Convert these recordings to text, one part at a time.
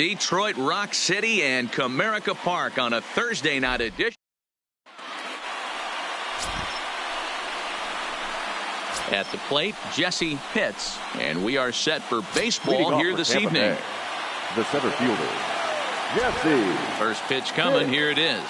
Detroit Rock City and Comerica Park on a Thursday night edition. At the plate, Jesse Pitts, and we are set for baseball here this evening. The center fielder, Jesse. First pitch coming. Here it is.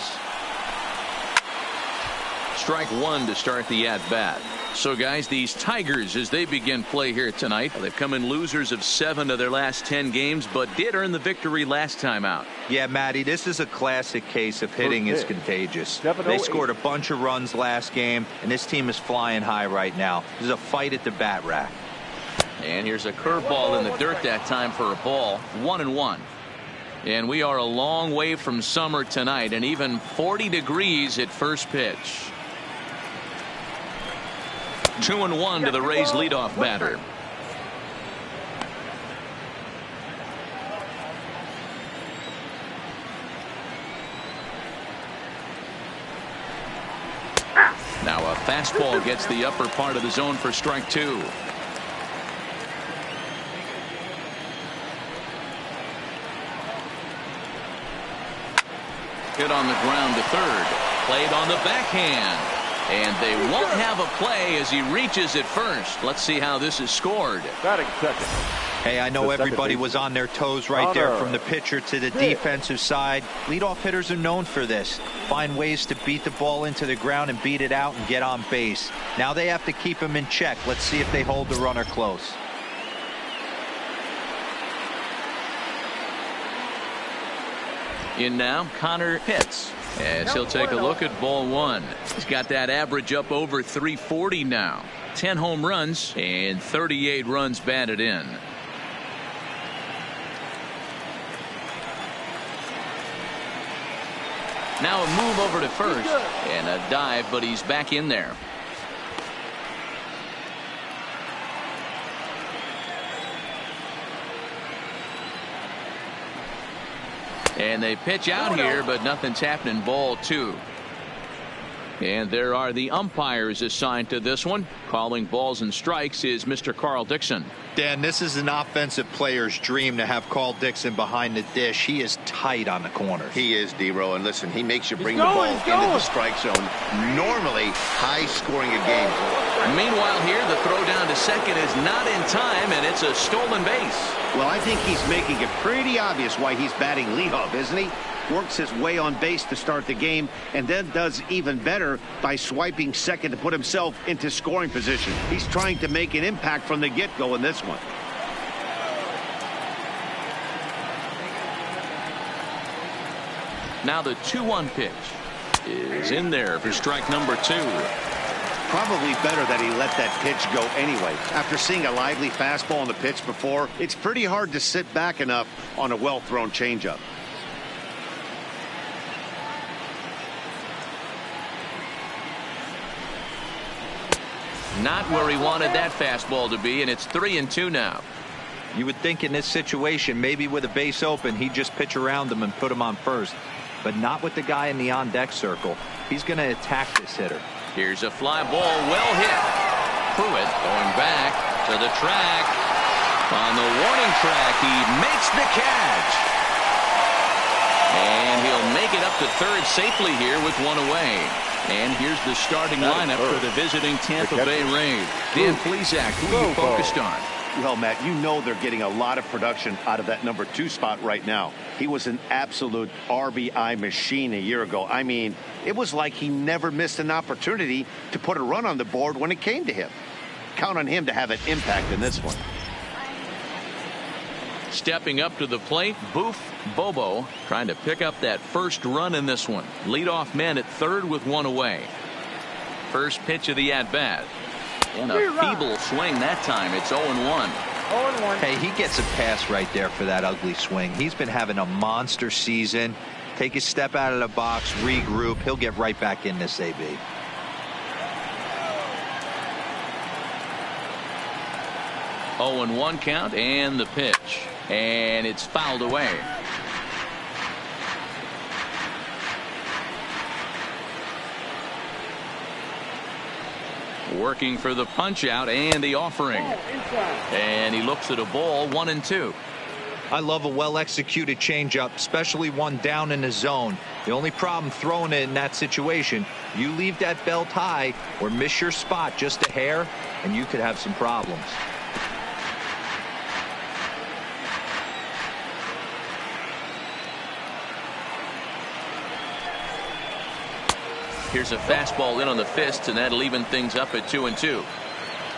Strike one to start the at-bat. So, guys, these Tigers, as they begin play here tonight, they've come in losers of 7 of their last 10 games, but did earn the victory last time out. Yeah, Matty, this is a classic case of hitting is contagious. They scored a bunch of runs last game, and this team is flying high right now. This is a fight at the bat rack. And here's a curveball in the dirt that time for a ball. 1-1. And we are a long way from summer tonight, and even 40 degrees at first pitch. 2-1 to the Rays leadoff batter. Now a fastball gets the upper part of the zone for strike 2. Hit on the ground to third. Played on the backhand. And they won't have a play as he reaches at first. Let's see how this is scored. Batting second. Hey, I know everybody was on their toes right there from the pitcher to the defensive side. Leadoff hitters are known for this. Find ways to beat the ball into the ground and beat it out and get on base. Now they have to keep him in check. Let's see if they hold the runner close. In now, Connor Pitts, as he'll take a look at ball 1. He's got that average up over 340 now. 10 home runs and 38 runs batted in. Now a move over to first and a dive, but he's back in there. And they pitch out here, but nothing's happening. Ball 2. And there are the umpires assigned to this one. Calling balls and strikes is Mr. Carl Dixon. Dan, this is an offensive player's dream to have Carl Dixon behind the dish. He is tight on the corners. He is, D-Row, and listen, he makes you bring the ball into the strike zone. Normally high scoring a game. Meanwhile here, the throw down to second is not in time, and it's a stolen base. Well, I think he's making it pretty obvious why he's batting leadoff, isn't he? Works his way on base to start the game, and then does even better by swiping second to put himself into scoring position. He's trying to make an impact from the get-go in this one. Now the 2-1 pitch is in there for strike number 2. Probably better that he let that pitch go anyway. After seeing a lively fastball on the pitch before, it's pretty hard to sit back enough on a well-thrown changeup. Not where he wanted that fastball to be, and it's 3-2 now. You would think in this situation, maybe with a base open, he'd just pitch around him and put him on first. But not with the guy in the on-deck circle. He's going to attack this hitter. Here's a fly ball, well hit. Pruitt going back to the track. On the warning track, he makes the catch. And he'll make it up to third safely here with one away. And here's the starting lineup for the visiting Tampa Bay Rays. Dan Plesac, who are you focused on? Well, Matt, you know they're getting a lot of production out of that number 2 spot right now. He was an absolute RBI machine a year ago. I mean, it was like he never missed an opportunity to put a run on the board when it came to him. Count on him to have an impact in this one. Stepping up to the plate, Boof Bobo trying to pick up that first run in this one. Leadoff man at third with one away. First pitch of the at-bat. And a feeble swing that time. It's 0-1. Hey, he gets a pass right there for that ugly swing. He's been having a monster season. Take a step out of the box, regroup. He'll get right back in this AB. Oh, and 1 count, and the pitch. And it's fouled away. Working for the punch out and the offering. And he looks at a ball, 1-2. I love a well-executed changeup, especially one down in the zone. The only problem throwing it in that situation, you leave that belt high or miss your spot just a hair, and you could have some problems. Here's a fastball in on the fist, and that'll even things up at 2-2.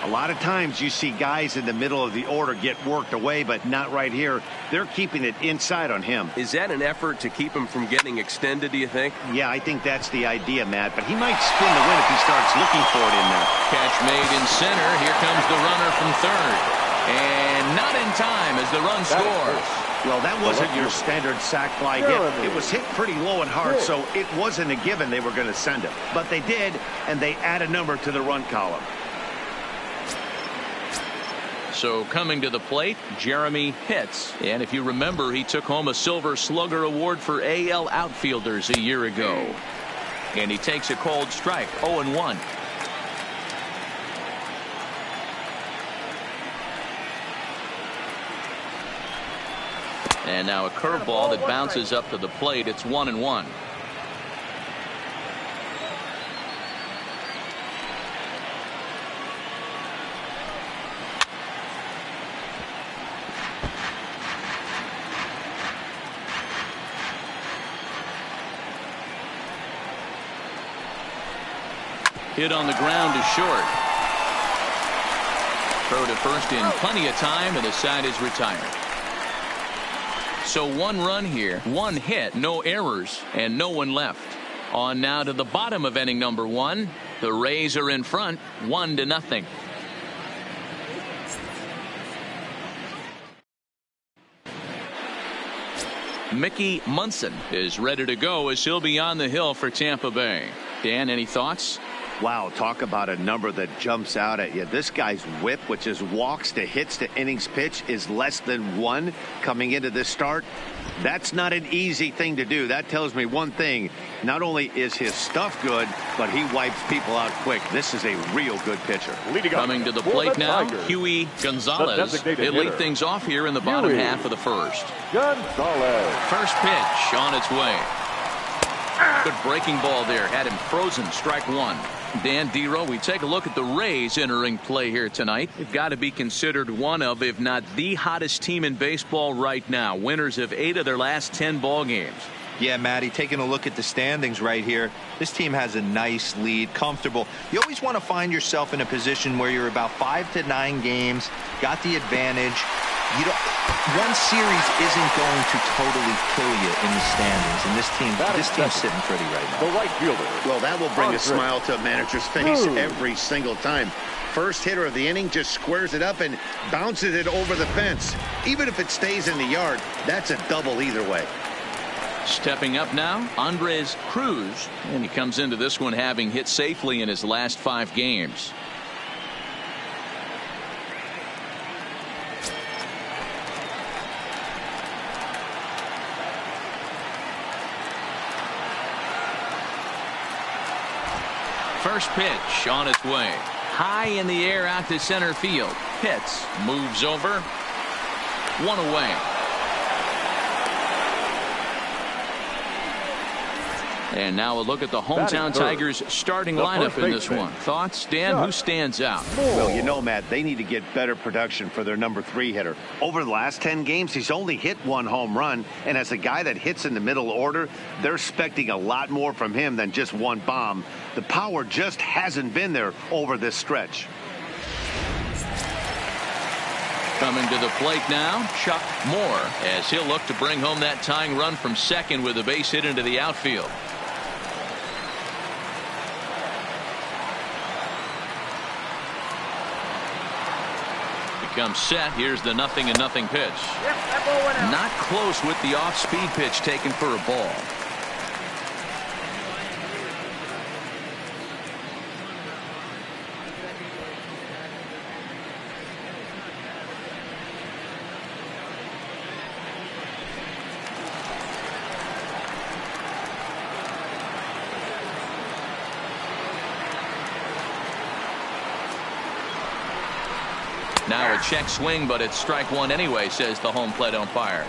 A lot of times you see guys in the middle of the order get worked away, but not right here. They're keeping it inside on him. Is that an effort to keep him from getting extended, do you think? Yeah, I think that's the idea, Matt. But he might spin the win if he starts looking for it in there. Catch made in center. Here comes the runner from third. And not in time as the run scores. Well, that wasn't your standard sac fly hit. It was hit pretty low and hard, so it wasn't a given they were going to send him. But they did, and they add a number to the run column. So coming to the plate, Jeremy Pitts. And if you remember, he took home a Silver Slugger Award for AL outfielders a year ago. And he takes a cold strike, 0-1. And now a curveball that bounces up to the plate. It's 1-1. Hit on the ground to short. Throw to first in plenty of time, and the side is retired. So one run here, one hit, no errors, and no one left. On now to the bottom of inning number 1. The Rays are in front, 1-0. Mickey Munson is ready to go as he'll be on the hill for Tampa Bay. Dan, any thoughts? Wow, talk about a number that jumps out at you. This guy's whip, which is walks to hits to innings pitch, is less than 1 coming into this start. That's not an easy thing to do. That tells me one thing. Not only is his stuff good, but he wipes people out quick. This is a real good pitcher. Coming to the plate now, Huey Gonzalez. He'll lead things off here in the bottom half of the first. Gonzalez. First pitch on its way. Good breaking ball there. Had him frozen. Strike 1. Dan Dero, we take a look at the Rays entering play here tonight. They've got to be considered one of, if not the hottest team in baseball right now. Winners of 8 of their last 10 ball games. Yeah, Matty, taking a look at the standings right here, this team has a nice lead, comfortable. You always want to find yourself in a position where you're about 5 to 9 games, got the advantage. One series isn't going to totally kill you in the standings, and this team's sitting pretty right now. The right fielder. Well, that will bring a smile to a manager's face every single time. First hitter of the inning just squares it up and bounces it over the fence. Even if it stays in the yard, that's a double either way. Stepping up now, Andres Cruz, and he comes into this one having hit safely in his last 5 games. First pitch on its way. High in the air out to center field. Pitts moves over. 1 away. And now a look at the hometown Tigers starting lineup in this one. Thoughts, Dan? Who stands out? Well, you know, Matt, they need to get better production for their number 3 hitter. Over the last 10 games, he's only hit 1 home run. And as a guy that hits in the middle order, they're expecting a lot more from him than just 1 bomb. The power just hasn't been there over this stretch. Coming to the plate now, Chuck Moore, as he'll look to bring home that tying run from second with a base hit into the outfield. Comes set. Here's the 0-0 pitch. Not close with the off-speed pitch taken for a ball. Now a check swing, but it's strike one anyway, says the home plate umpire.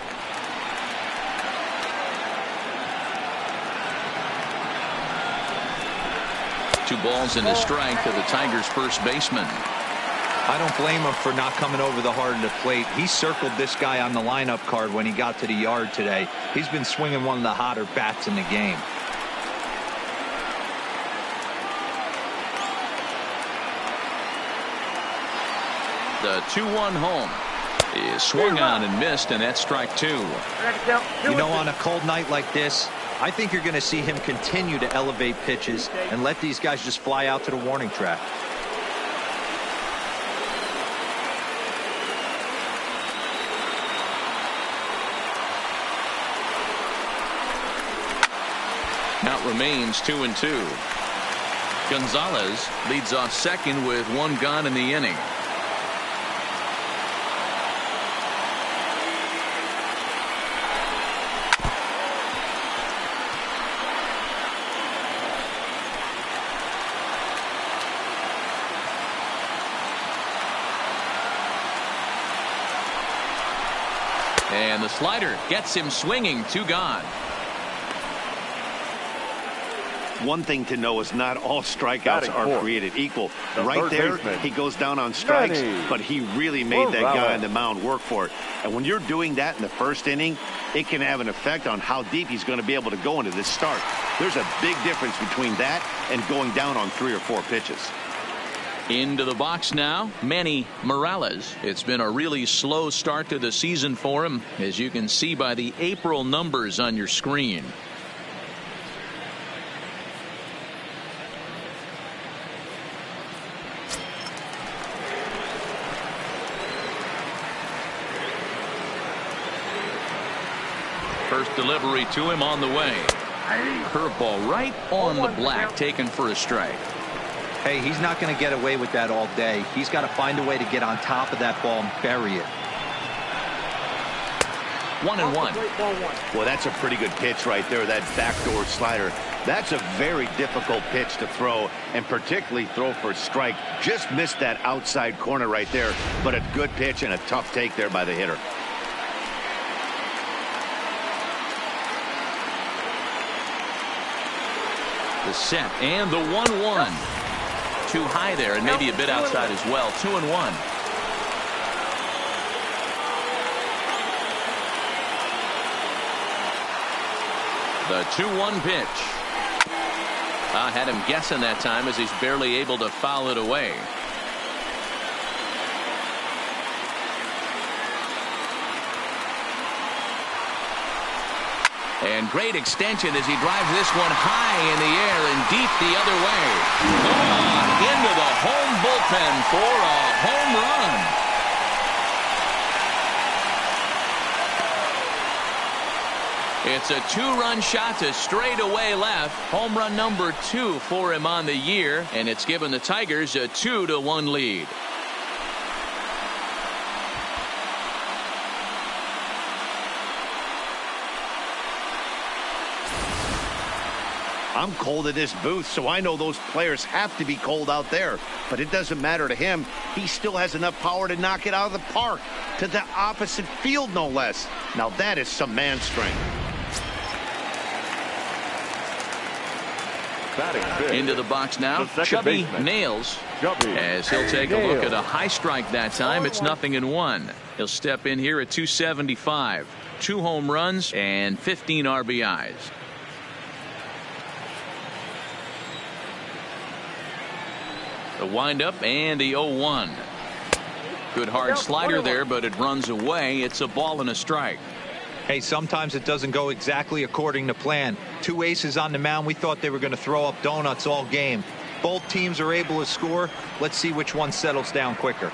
Two balls and a strike to the Tigers' first baseman. I don't blame him for not coming over the heart of the plate. He circled this guy on the lineup card when he got to the yard today. He's been swinging one of the hotter bats in the game. The 2-1 home is swung on and missed, and that's strike two. You know, on a cold night like this, I think you're going to see him continue to elevate pitches and let these guys just fly out to the warning track. Count remains 2-2. Gonzalez leads off second with one gone in the inning. And the slider gets him swinging. Two gone. One thing to know is not all strikeouts are created equal. Right there, he goes down on strikes, but he really made that guy on the mound work for it. And when you're doing that in the first inning, it can have an effect on how deep he's going to be able to go into this start. There's a big difference between that and going down on 3 or 4 pitches. Into the box now, Manny Morales. It's been a really slow start to the season for him, as you can see by the April numbers on your screen. First delivery to him on the way. Curveball right on the black, taken for a strike. Hey, he's not going to get away with that all day. He's got to find a way to get on top of that ball and bury it. 1-1. Well, that's a pretty good pitch right there, that backdoor slider. That's a very difficult pitch to throw, and particularly throw for a strike. Just missed that outside corner right there, but a good pitch and a tough take there by the hitter. The set and the 1-1. Too high there and maybe a bit outside as well. 2-1. The 2-1 pitch. Had him guessing that time as he's barely able to foul it away. And great extension as he drives this one high in the air and deep the other way. Into the home bullpen for a home run. It's a 2-run shot to straightaway left. Home run number 2 for him on the year, and it's given the Tigers a 2-1 lead. I'm cold in this booth, so I know those players have to be cold out there. But it doesn't matter to him. He still has enough power to knock it out of the park. To the opposite field, no less. Now that is some man strength. Into the box now, Chubby Nails, as he'll take a look at a high strike that time. It's 0-1. He'll step in here at 275. 2 home runs and 15 RBIs. The windup and the 0-1. Good hard slider there, but it runs away. It's a ball and a strike. Hey, sometimes it doesn't go exactly according to plan. 2 aces on the mound. We thought they were going to throw up donuts all game. Both teams are able to score. Let's see which one settles down quicker.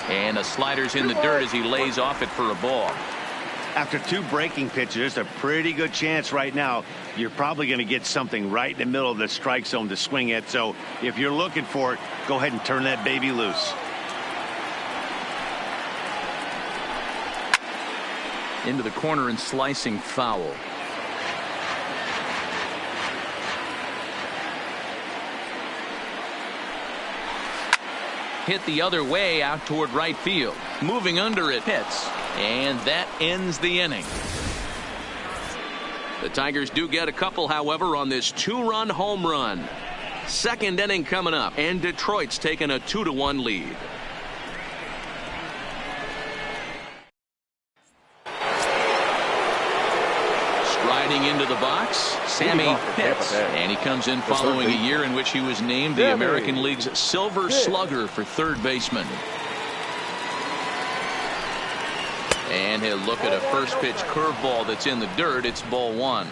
And the slider's in the dirt as he lays off it for a ball. After 2 breaking pitches, a pretty good chance right now you're probably going to get something right in the middle of the strike zone to swing at. So if you're looking for it, go ahead and turn that baby loose. Into the corner and slicing foul. hit the other way out toward right field. Moving under it, hits, and that ends the inning. The Tigers do get a couple, however, on this 2-run home run. Second inning coming up, and Detroit's taking a 2-1 lead. Striding into the box, Sammy Pitts, and he comes in following a year in which he was named the American League's Silver Slugger for third baseman. And he'll look at a first pitch curveball that's in the dirt. It's ball one.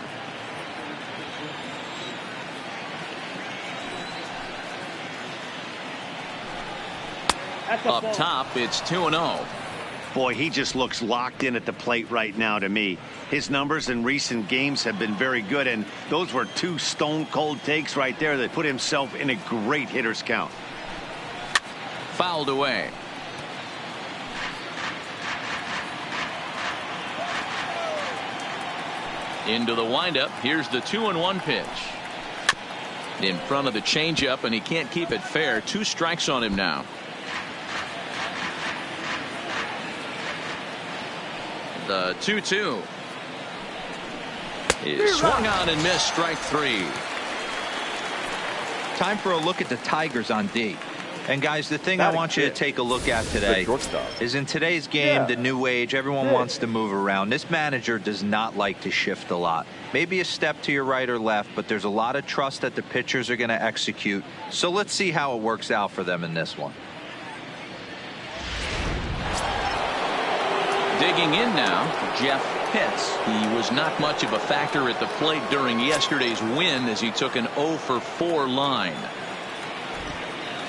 Up top, it's 2-0. Boy, he just looks locked in at the plate right now to me. His numbers in recent games have been very good, and those were two stone-cold takes right there that put himself in a great hitter's count. Fouled away. Into the windup. Here's the 2-1 pitch. In front of the changeup, and he can't keep it fair. 2 strikes on him now. The 2-2 is swung on and missed. Strike 3. Time for a look at the Tigers on D. And guys, the thing I want you to take a look at today is in today's game, the new age, everyone wants to move around. This manager does not like to shift a lot. Maybe a step to your right or left, but there's a lot of trust that the pitchers are going to execute. So let's see how it works out for them in this one. Digging in now, Jeff Pitts. He was not much of a factor at the plate during yesterday's win as he took an 0-for-4 line.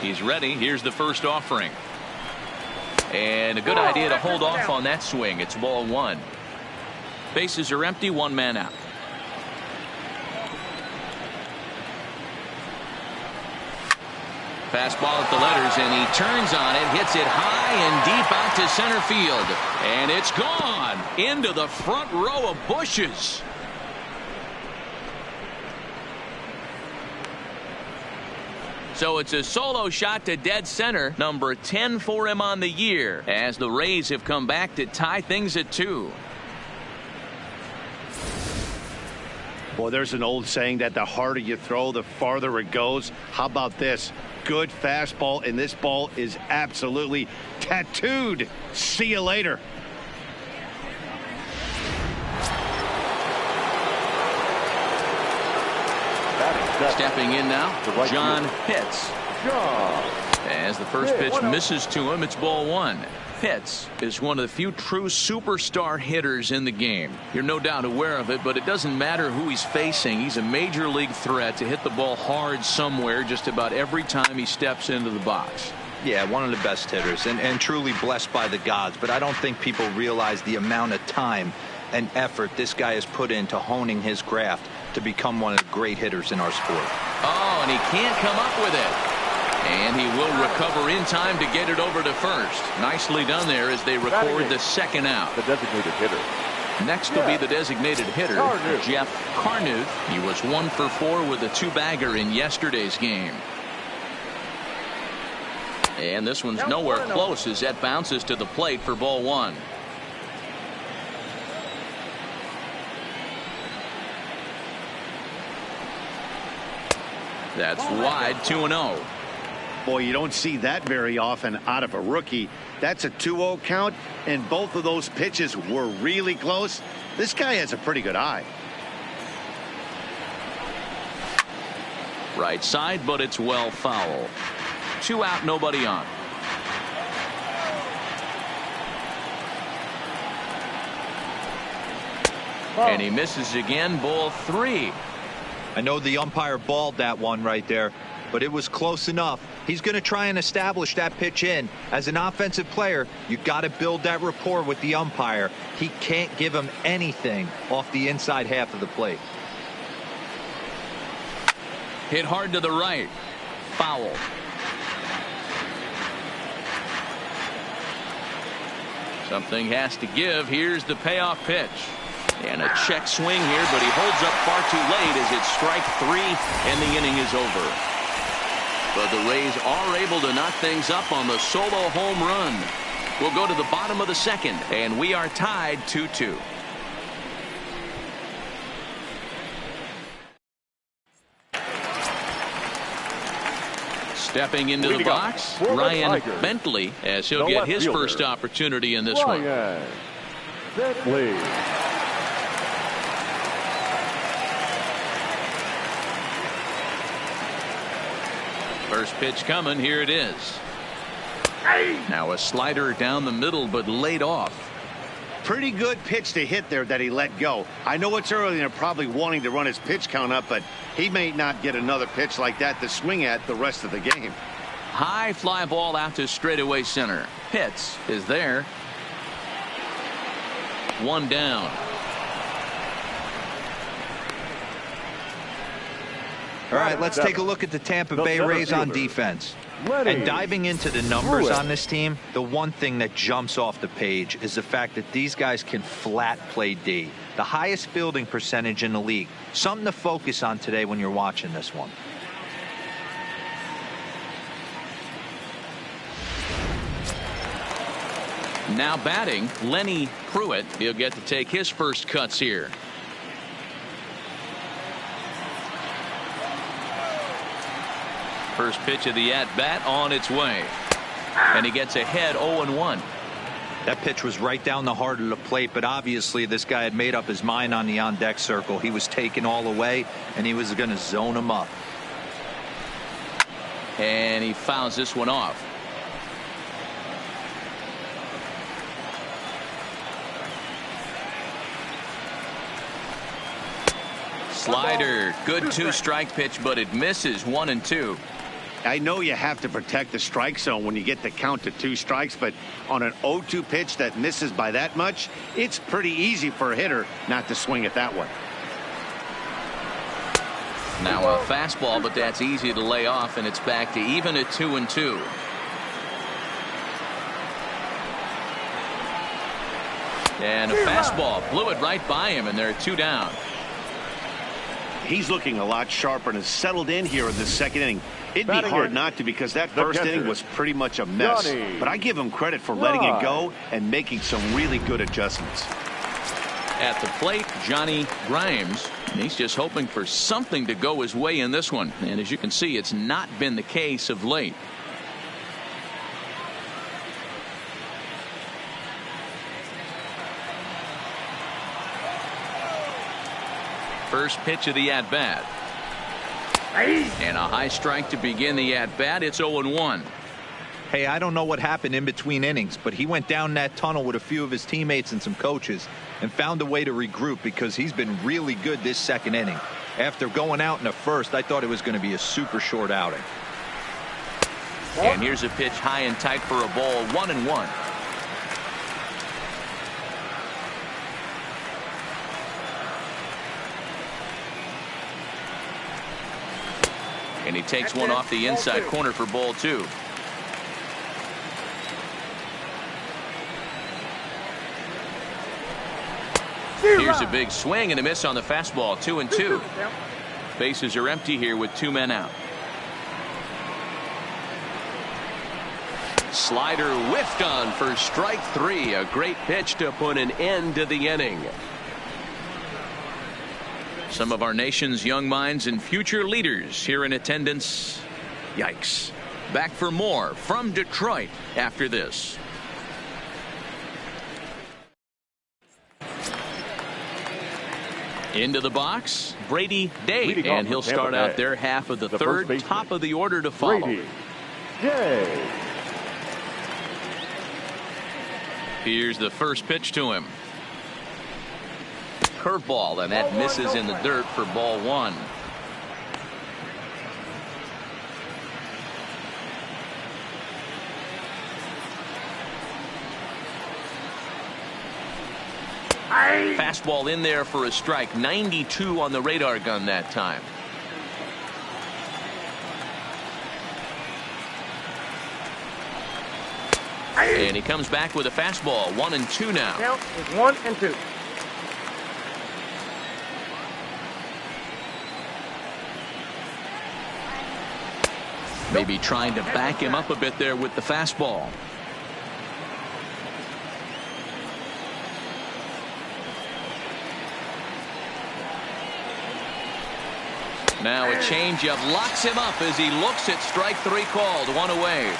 He's ready. Here's the first offering. And a good idea to hold off on that swing. It's ball one. Bases are empty. 1 man out. Fastball at the letters, and he turns on it, hits it high and deep out to center field. And it's gone into the front row of bushes. So it's a solo shot to dead center, number 10 for him on the year, as the Rays have come back to tie things at 2. Boy, there's an old saying that the harder you throw, the farther it goes. How about this? Good fastball, and this ball is absolutely tattooed. See you later. Stepping in now, John Pitts. As the first pitch misses to him, it's ball one. Pitts is one of the few true superstar hitters in the game. You're no doubt aware of it, but it doesn't matter who he's facing. He's a major league threat to hit the ball hard somewhere just about every time he steps into the box. Yeah, one of the best hitters and truly blessed by the gods, but I don't think people realize the amount of time and effort this guy has put into honing his craft to become one of the great hitters in our sport. Oh, and he can't come up with it. And he will recover in time to get it over to first. Nicely done there as they record the second out. The designated hitter. Next will be the designated hitter, Jeff Carnuth. He was 1 for 4 with a 2-bagger in yesterday's game. And this one's nowhere close as that bounces to the plate for ball one. That's wide, 2-0. Boy, you don't see that very often out of a rookie. That's a 2-0 count, and both of those pitches were really close. This guy has a pretty good eye. Right side, but it's well foul. 2 out, nobody on. And he misses again, ball 3. I know the umpire balled that one right there, but it was close enough. He's going to try and establish that pitch in. As an offensive player, you got to build that rapport with the umpire. He can't give him anything off the inside half of the plate. Hit hard to the right. Foul. Something has to give. Here's the payoff pitch. And a check swing here, but he holds up far too late as it's strike 3 and the inning is over. But the Rays are able to knock things up on the solo home run. We'll go to the bottom of the second, and we are tied 2-2. Stepping into the box, Ryan Bentley, as he'll get his first opportunity in this one. Bentley. First pitch coming. Here it is. Now a slider down the middle, but laid off. Pretty good pitch to hit there that he let go. I know it's early and they're probably wanting to run his pitch count up, but he may not get another pitch like that to swing at the rest of the game. High fly ball out to straightaway center. Pitts is there. One down. All right, let's take a look at the Tampa Bay Rays on defense. And diving into the numbers on this team, the one thing that jumps off the page is the fact that these guys can flat play D. The highest fielding percentage in the league. Something to focus on today when you're watching this one. Now batting, Lenny Pruitt. He'll get to take his first cuts here. First pitch of the at-bat on its way. And he gets ahead 0-1. That pitch was right down the heart of the plate, but obviously this guy had made up his mind on the on-deck circle. He was taken all the way, and he was going to zone him up. And he fouls this one off. Slider, good two-strike pitch, but it misses. 1-2. I know you have to protect the strike zone when you get the count to 2 strikes, but on an 0-2 pitch that misses by that much, it's pretty easy for a hitter not to swing at that one. Now a fastball, but that's easy to lay off, and it's back to even at 2-2. And a fastball blew it right by him, and they're 2 down. He's looking a lot sharper and has settled in here in the second inning. It'd be hard not to, because that first inning was pretty much a mess. But I give him credit for letting it go and making some really good adjustments. At the plate, Johnny Grimes. He's just hoping for something to go his way in this one. And as you can see, it's not been the case of late. First pitch of the at-bat. And a high strike to begin the at-bat. It's 0-1. Hey, I don't know what happened in between innings, but he went down that tunnel with a few of his teammates and some coaches and found a way to regroup, because he's been really good this second inning. After going out in the first, I thought it was going to be a super short outing. And here's a pitch high and tight for a ball. 1-1. And he takes one off the inside corner for ball 2. Here's a big swing and a miss on the fastball. 2-2. Bases are empty here with 2 men out. Slider whiffed on for strike 3. A great pitch to put an end to the inning. Some of our nation's young minds and future leaders here in attendance. Yikes. Back for more from Detroit after this. Into the box, Brady Day, and he'll start out their half of the third. Top of the order to follow. Brady Day. Here's the first pitch to him. Curveball, and that misses in the dirt for ball 1. Fastball in there for a strike. 92 on the radar gun that time. And he comes back with a fastball. 1-2 now. Count is 1-2. Maybe trying to back him up a bit there with the fastball. Now a changeup locks him up as he looks at strike 3 called, 1 away.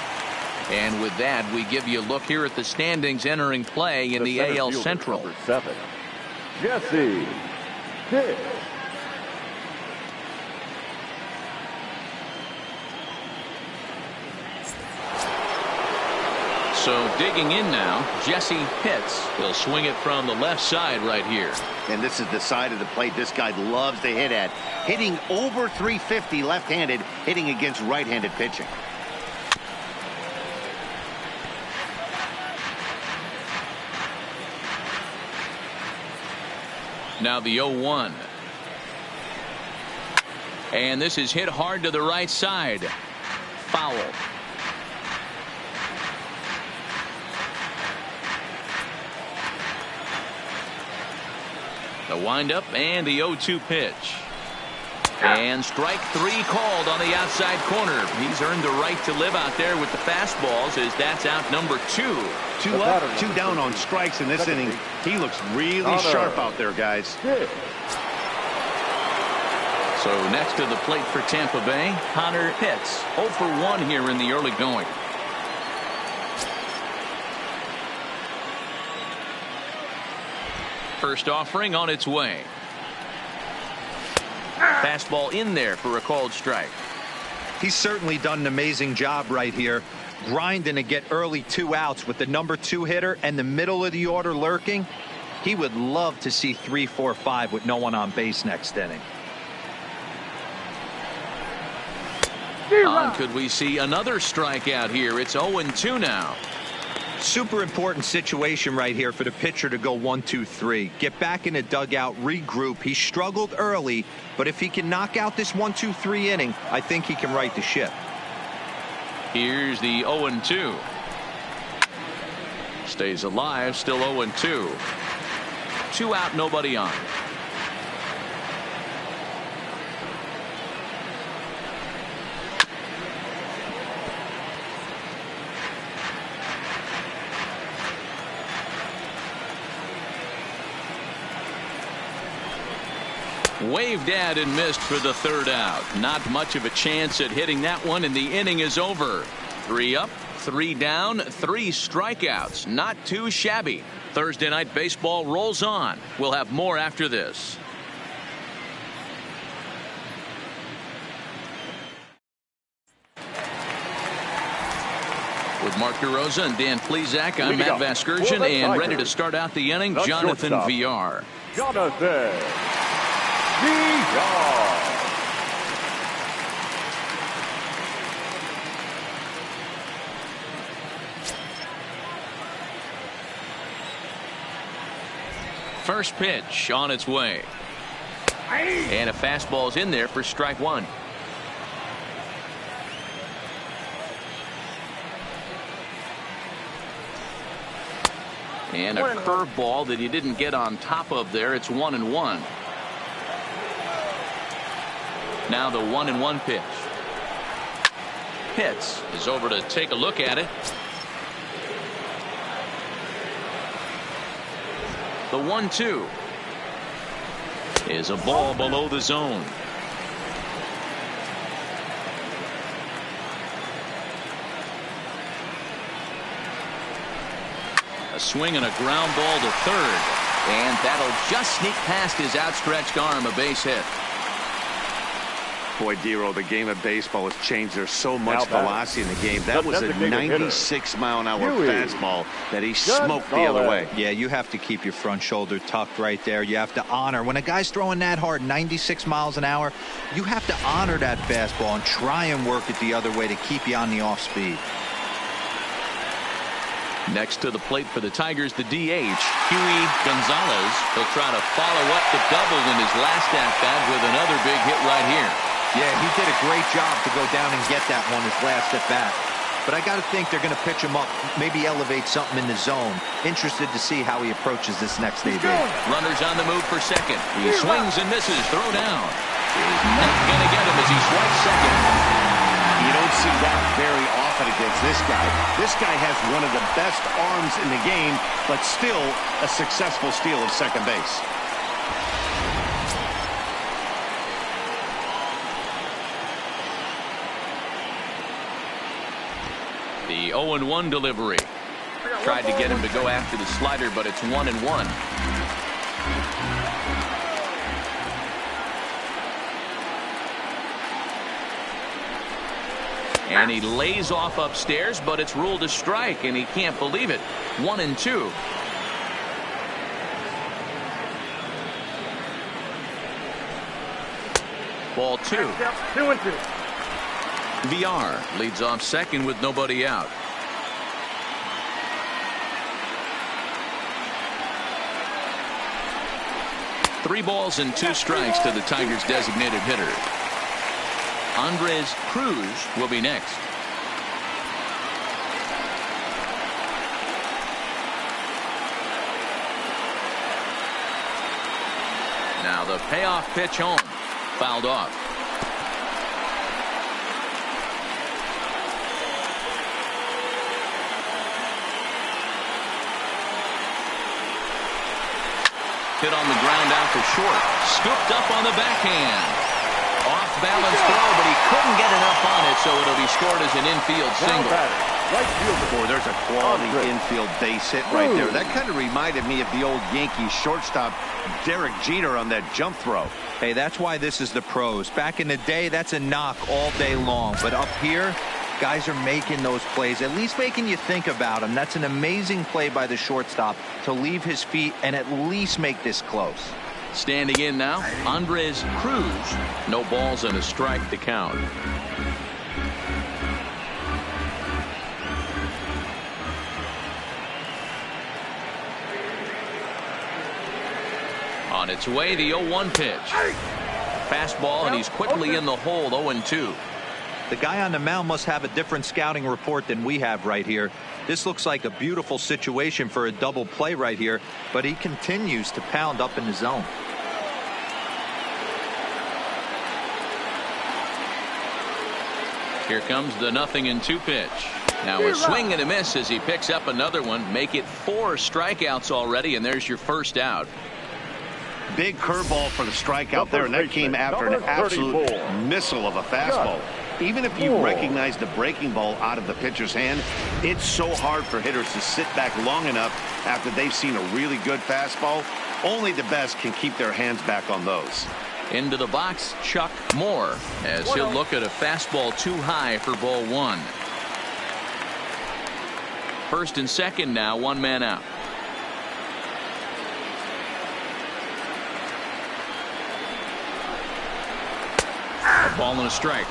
And with that, we give you a look here at the standings entering play in the AL Central. Number 7, Jesse Pitts. So digging in now, Jesse Pitts will swing it from the left side right here. And this is the side of the plate this guy loves to hit at. Hitting over 350 left-handed, hitting against right-handed pitching. Now the 0-1. And this is hit hard to the right side. Foul. The windup and the 0-2 pitch. And strike 3 called on the outside corner. He's earned the right to live out there with the fastballs as that's out number 2. 2 up, 2 down on strikes in this inning. He looks really sharp out there, guys. So next to the plate for Tampa Bay, Connor Pitts. 0 for 1 here in the early going. First offering on its way. Fastball in there for a called strike. He's certainly done an amazing job right here, grinding to get early 2 outs with the number 2 hitter and the middle of the order lurking. He would love to see 3, 4, 5 with no one on base next inning. Could we see another strikeout here? It's 0-2 now. Super important situation right here for the pitcher to go 1, 2, 3. Get back in the dugout, regroup. He struggled early, but if he can knock out this 1, 2, 3 inning, I think he can right the ship. Here's the 0-2. Stays alive, still 0-2. 2 out, nobody on. Waved at and missed for the 3rd out. Not much of a chance at hitting that one, and the inning is over. 3 up, 3 down, 3 strikeouts. Not too shabby. Thursday Night Baseball rolls on. We'll have more after this. With Mark DeRosa and Dan Plesac, I'm Matt Vasgersian, and ready to start out the inning, Jonathan Villar. Jonathan Villar. First pitch on its way. And a fastball's in there for strike 1. And a curveball that he didn't get on top of there. It's 1-1. Now the 1-1 pitch. Pitts is over to take a look at it. The 1-2 is a ball below the zone. A swing and a ground ball to third, and that'll just sneak past his outstretched arm, a base hit. Boy, Dero, the game of baseball has changed. There's so much velocity in the game. That was a 96-mile-an-hour fastball that he smoked the other way. Yeah, you have to keep your front shoulder tucked right there. You have to honor. When a guy's throwing that hard, 96 miles an hour, you have to honor that fastball and try and work it the other way to keep you on the off speed. Next to the plate for the Tigers, the DH, Huey Gonzalez. He'll try to follow up the double in his last at-bat with another big hit right here. Yeah, he did a great job to go down and get that one his last at-bat. But I got to think they're going to pitch him up, maybe elevate something in the zone. Interested to see how he approaches this next AB. Runners on the move for second. He swings and misses. Throw down. He's not going to get him as he swipes second. You don't see that very often against this guy. This guy has one of the best arms in the game, but still a successful steal of second base. The 0-1 delivery. Tried to get him to go after the slider, but it's 1-1. And he lays off upstairs, but it's ruled a strike, and he can't believe it. 1-2. Ball 2. 2-2. VR leads off second with nobody out. Three balls and 2 strikes to the Tigers' designated hitter. Andres Cruz will be next. Now the payoff pitch home. Fouled off. Hit on the ground out to short. Scooped up on the backhand. Off balance throw, but he couldn't get enough on it, so it'll be scored as an infield single. Boy, there's a quality infield base hit right there. That kind of reminded me of the old Yankees shortstop Derek Jeter on that jump throw. Hey, that's why this is the pros. Back in the day, that's a knock all day long. But up here, guys are making those plays, at least making you think about them. That's an amazing play by the shortstop to leave his feet and at least make this close. Standing in now, Andres Cruz. No balls and a strike to count. On its way, the 0-1 pitch. Fastball, and he's quickly in the hole, 0-2. The guy on the mound must have a different scouting report than we have right here. This looks like a beautiful situation for a double play right here, but he continues to pound up in the zone. Here comes the 0-2 pitch. Now a swing and a miss as he picks up another one. Make it 4 strikeouts already, and there's your first out. Big curveball for the strikeout there, and that came after an absolute missile of a fastball. Even if you recognize the breaking ball out of the pitcher's hand, it's so hard for hitters to sit back long enough after they've seen a really good fastball. Only the best can keep their hands back on those. Into the box, Chuck Moore, as he'll look at a fastball too high for ball 1. First and second now, 1 man out. A ball and a strike.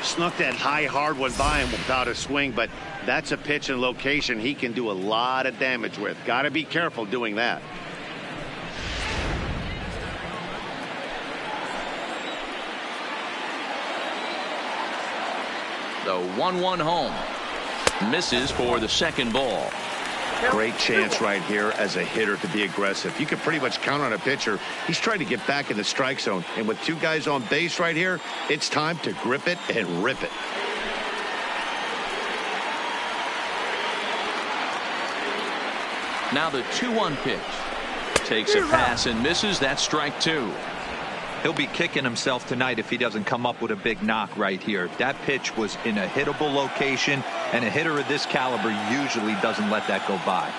Snuck that high hard one by him without a swing, but that's a pitch and location he can do a lot of damage with. Got to be careful doing that. The 1-1 home. Misses for the second ball. Great chance right here as a hitter to be aggressive. You can pretty much count on a pitcher. He's trying to get back in the strike zone. And with 2 guys on base right here, it's time to grip it and rip it. Now the 2-1 pitch. Takes a pass and misses. That's strike 2. He'll be kicking himself tonight if he doesn't come up with a big knock right here. That pitch was in a hittable location, and a hitter of this caliber usually doesn't let that go by.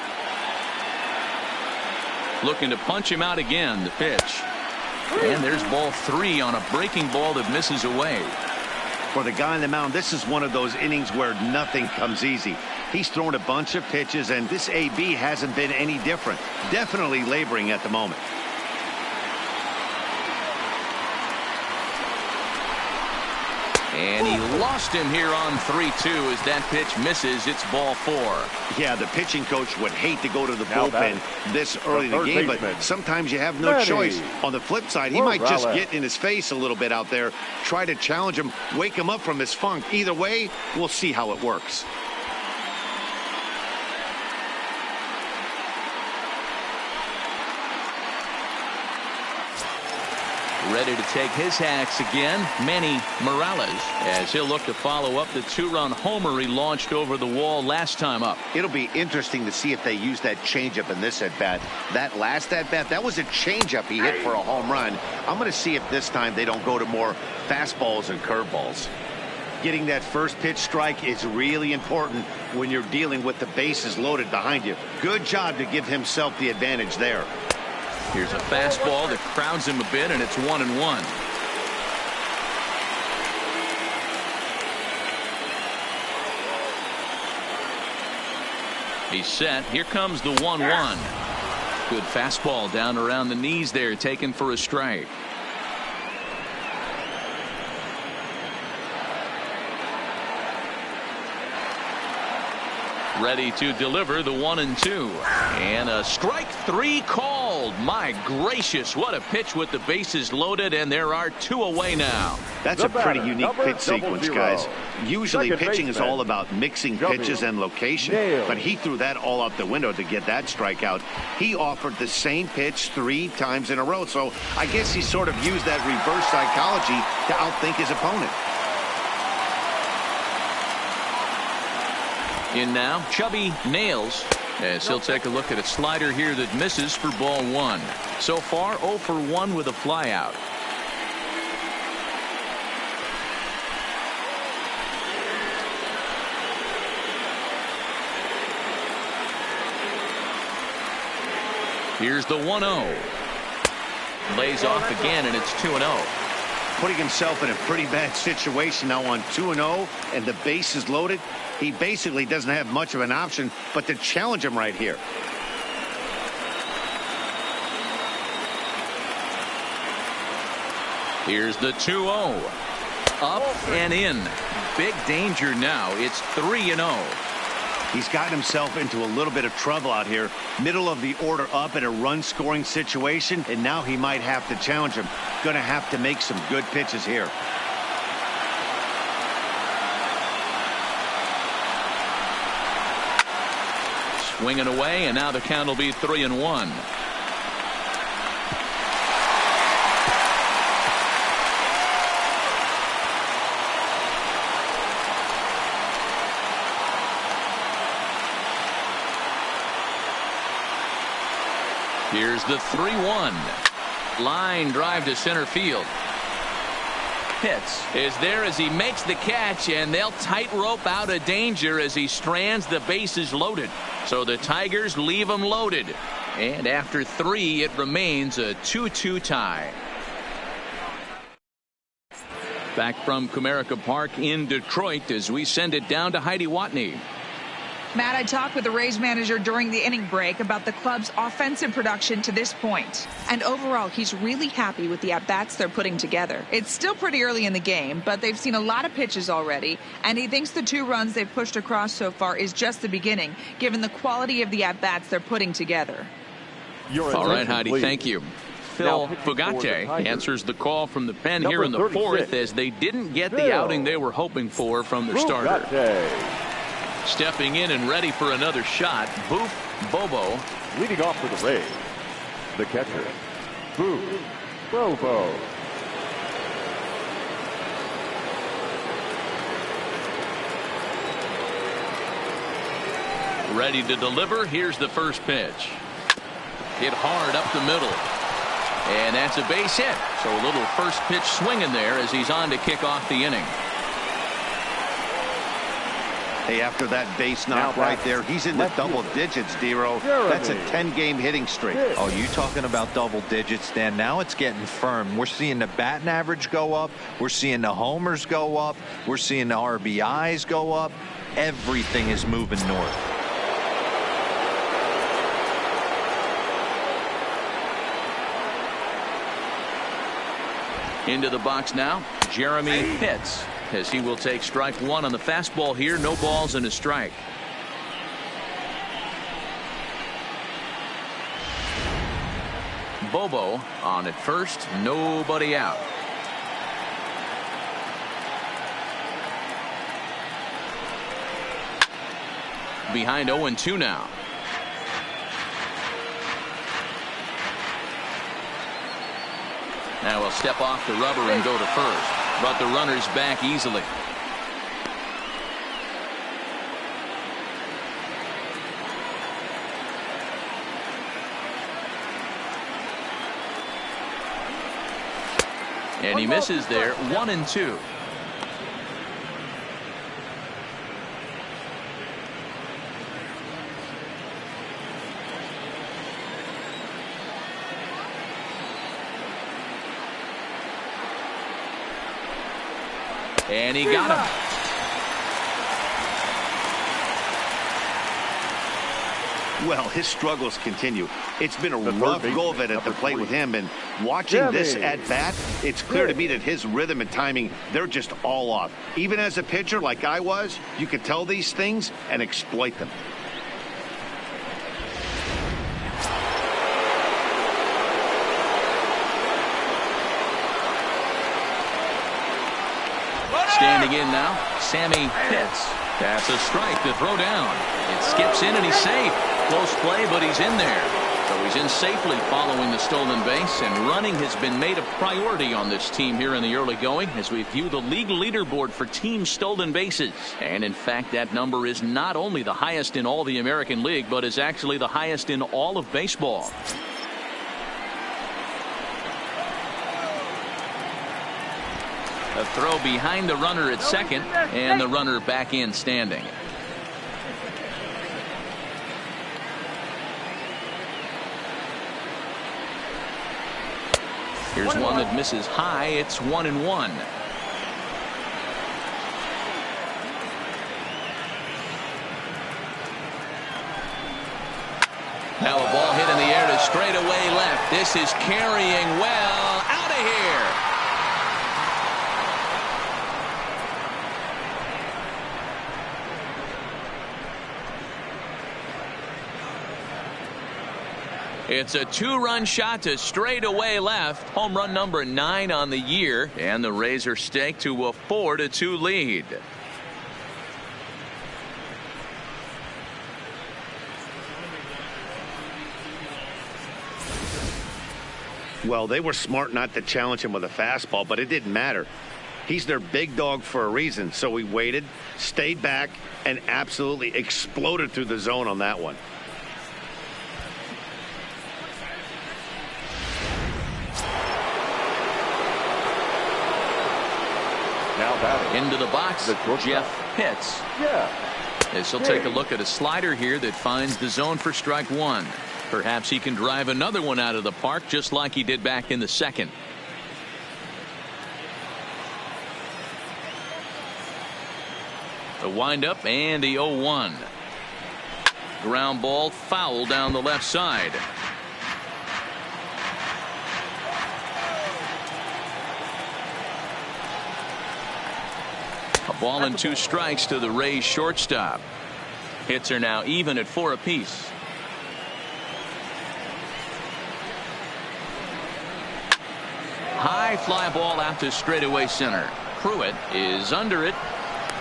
Looking to punch him out again. The pitch. And there's ball 3 on a breaking ball that misses away. For the guy on the mound, this is one of those innings where nothing comes easy. He's thrown a bunch of pitches, and this AB hasn't been any different. Definitely laboring at the moment. And he lost him here on 3-2 as that pitch misses. It's ball 4. Yeah, the pitching coach would hate to go to the bullpen this early in the game, but sometimes you have no choice. On the flip side, he might just get in his face a little bit out there, try to challenge him, wake him up from his funk. Either way, we'll see how it works. Ready to take his hacks again, Manny Morales, as he'll look to follow up the 2-run homer he launched over the wall last time up. It'll be interesting to see if they use that changeup in this at-bat. That last at-bat, that was a changeup he hit for a home run. I'm going to see if this time they don't go to more fastballs and curveballs. Getting that first pitch strike is really important when you're dealing with the bases loaded behind you. Good job to give himself the advantage there. Here's a fastball that crowds him a bit, and it's 1-1. He's set. Here comes the 1-1. Good fastball down around the knees there, taken for a strike. Ready to deliver the 1-2. And a strike 3 called. My gracious, what a pitch with the bases loaded, and there are 2 away now. That's a pretty unique pitch sequence, guys. Usually pitching is all about mixing pitches and location, but he threw that all out the window to get that strikeout. He offered the same pitch 3 times in a row, so I guess he sort of used that reverse psychology to outthink his opponent. In now, Chubby Nails, as he'll take a look at a slider here that misses for ball 1. So far, 0 for 1 with a flyout. Here's the 1-0. Lays off again, and it's 2-0. Putting himself in a pretty bad situation now on 2-0, and the base is loaded. He basically doesn't have much of an option but to challenge him right here. Here's the 2-0. Up and in. Big danger now. It's 3-0. He's gotten himself into a little bit of trouble out here. Middle of the order up in a run-scoring situation, and now he might have to challenge him. Going to have to make some good pitches here. Swinging away, and now the count will be 3-1. Here's the 3-1. Line drive to center field. Pitts is there as he makes the catch, and they'll tightrope out of danger as he strands the bases loaded. So the Tigers leave him loaded. And after 3, it remains a 2-2 tie. Back from Comerica Park in Detroit as we send it down to Heidi Watney. Matt, I talked with the Rays manager during the inning break about the club's offensive production to this point. And overall, he's really happy with the at-bats they're putting together. It's still pretty early in the game, but they've seen a lot of pitches already. And he thinks the 2 runs they've pushed across so far is just the beginning, given the quality of the at-bats they're putting together. All right, Heidi, please. Thank you. Phil Fugate answers the call from the pen here in the 4th as they didn't get the outing they were hoping for from their starter. Stepping in and ready for another shot, Boof Bobo. Leading off for the Rays, the catcher, Boof Bobo. Ready to deliver. Here's the first pitch. Hit hard up the middle. And that's a base hit. So a little first pitch swing in there as he's on to kick off the inning. Hey, after that base knock right there, he's in the double digits, Dero. That's a 10-game hitting streak. Oh, you talking about double digits, Dan? Now it's getting firm. We're seeing the batting average go up. We're seeing the homers go up. We're seeing the RBIs go up. Everything is moving north. Into the box now, Jeremy Pitts, as he will take strike 1 on the fastball here. No balls and a strike. Bobo on at first, nobody out. Behind 0-2 now. Now he'll step off the rubber and go to first, but the runner's back easily. And he misses there, 1-2. And he got him. Well, his struggles continue. It's been a rough go of it at the plate with him, and watching this at bat, it's clear to me that his rhythm and timing, they're just all off. Even as a pitcher like I was, you could tell these things and exploit them. Standing in now, Sammy Pitts. That's a strike to throw down. It skips in and he's safe. Close play, but he's in there. So he's in safely following the stolen base, and running has been made a priority on this team here in the early going as we view the league leaderboard for team stolen bases. And in fact, that number is not only the highest in all the American League, but is actually the highest in all of baseball. A throw behind the runner at second, and the runner back in standing. Here's one that misses high. It's 1-1. Now a ball hit in the air to straightaway left. This is carrying well. Out of here. It's a two-run shot to straightaway left. Home run number 9 on the year, and the Rays are staked to a 4-2 lead. Well, they were smart not to challenge him with a fastball, but it didn't matter. He's their big dog for a reason, so he waited, stayed back, and absolutely exploded through the zone on that one. Into the box, Jeff Pitts. This will take a look at a slider here that finds the zone for strike one. Perhaps he can drive another one out of the park just like he did back in the second. The windup and the 0-1. Ground ball foul down the left side. A ball and 2 strikes to the Rays shortstop. Hits are now even at 4 apiece. High fly ball out to straightaway center. Pruitt is under it,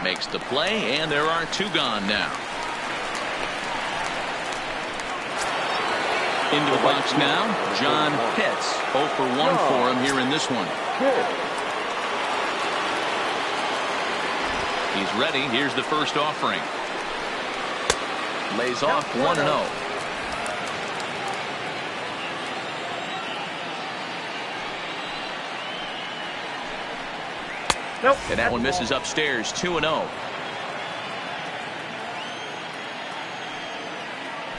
makes the play, and there are 2 gone now. Into the box now, John Pitts. 0 for 1 for him here in this one. He's ready. Here's the first offering. Lays off 1-0. Nope. And that one misses upstairs. 2-0.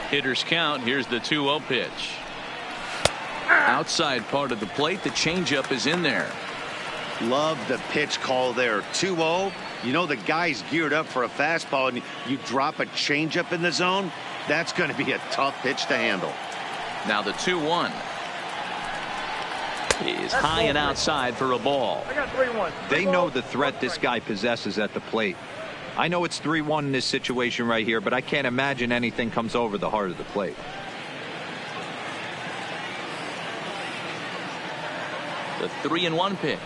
Hitters count. Here's the 2-0 pitch. Outside part of the plate. The changeup is in there. Love the pitch call there. 2-0. You know the guy's geared up for a fastball, and you drop a changeup in the zone. That's going to be a tough pitch to handle. Now the 2-1 is high and outside for a ball. I got 3-1. They know the threat this guy possesses at the plate. I know it's 3-1 in this situation right here, but I can't imagine anything comes over the heart of the plate. The 3-1 pitch.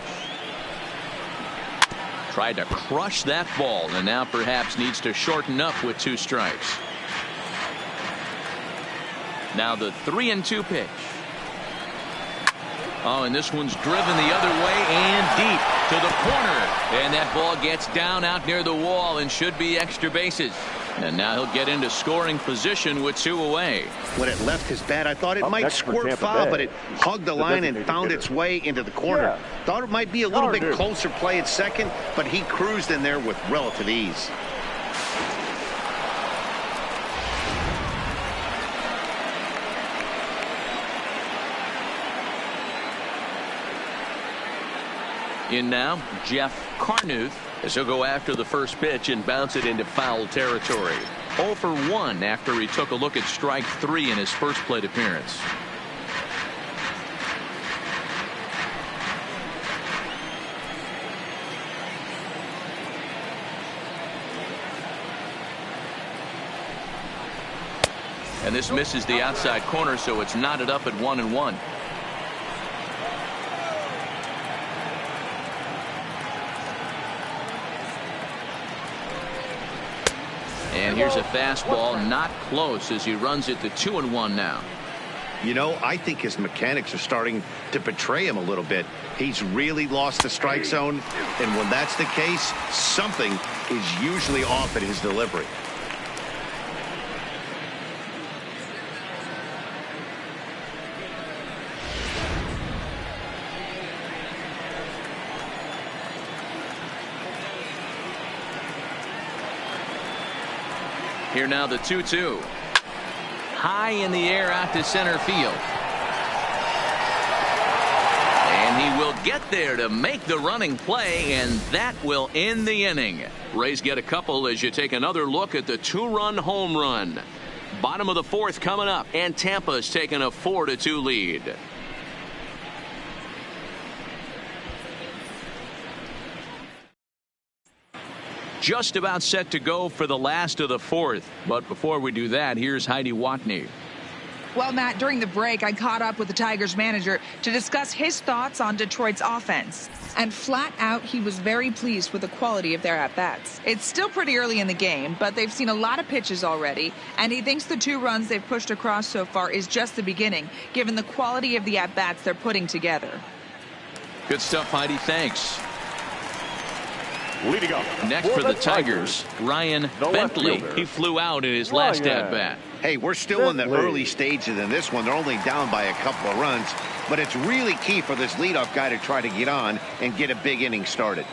Tried to crush that ball, and now perhaps needs to shorten up with 2 strikes. Now the 3-2 pitch. Oh, and this one's driven the other way and deep to the corner. And that ball gets down out near the wall and should be extra bases. And now he'll get into scoring position with 2 away. When it left his bat, I thought it Up might next for squirt Tampa foul, Bay, but it hugged the line and designated found hitter. its way into the corner. Yeah. Thought it might be a little bit Carter. closer play at second, but he cruised in there with relative ease. In now, Jeff Carnuth, as he'll go after the first pitch and bounce it into foul territory. 0 for 1 after he took a look at strike 3 in his first plate appearance. And this misses the outside corner, so it's knotted up at 1-1. And here's a fastball, not close, as he runs it to 2-1 now. You know, I think his mechanics are starting to betray him a little bit. He's really lost the strike zone, and when that's the case, something is usually off at his delivery. Here now the 2-2. High in the air out to center field. And he will get there to make the running play, and that will end the inning. Rays get a couple as you take another look at the 2-run home run. Bottom of the 4th coming up, and Tampa's taking a 4-2 lead. Just about set to go for the last of the 4th. But before we do that, here's Heidi Watney. Well, Matt, during the break, I caught up with the Tigers manager to discuss his thoughts on Detroit's offense. And flat out, he was very pleased with the quality of their at-bats. It's still pretty early in the game, but they've seen a lot of pitches already, and he thinks the 2 runs they've pushed across so far is just the beginning, given the quality of the at-bats they're putting together. Good stuff, Heidi. Thanks. Leading up Next for the Tigers, Ryan the left Bentley. fielder, He flew out in his last Ryan. at-bat. Hey, we're still in the Bentley. early stages in this one. They're only down by a couple of runs, but it's really key for this leadoff guy to try to get on and get a big inning started.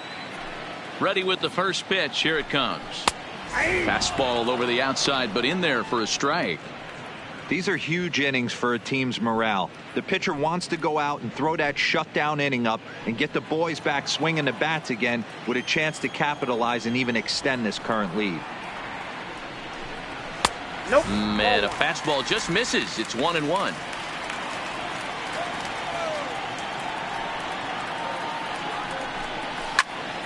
Ready with the first pitch. Here it comes. Fastball over the outside, but in there for a strike. These are huge innings for a team's morale. The pitcher wants to go out and throw that shutdown inning up and get the boys back swinging the bats again with a chance to capitalize and even extend this current lead. Man, a fastball just misses. It's 1-1.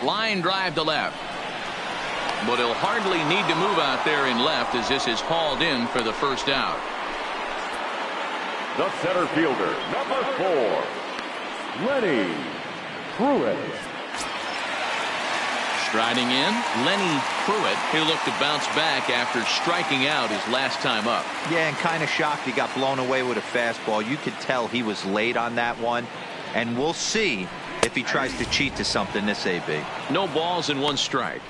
Line drive to left. But he'll hardly need to move out there in left as this is hauled in for the first out. the center fielder, number 4, Lenny Pruitt. Striding in, Lenny Pruitt. He'll look to bounce back after striking out his last time up. Yeah, and kind of shocked he got blown away with a fastball. You could tell he was late on that one. And we'll see if he tries to cheat to something this AB. No balls and 1 strike.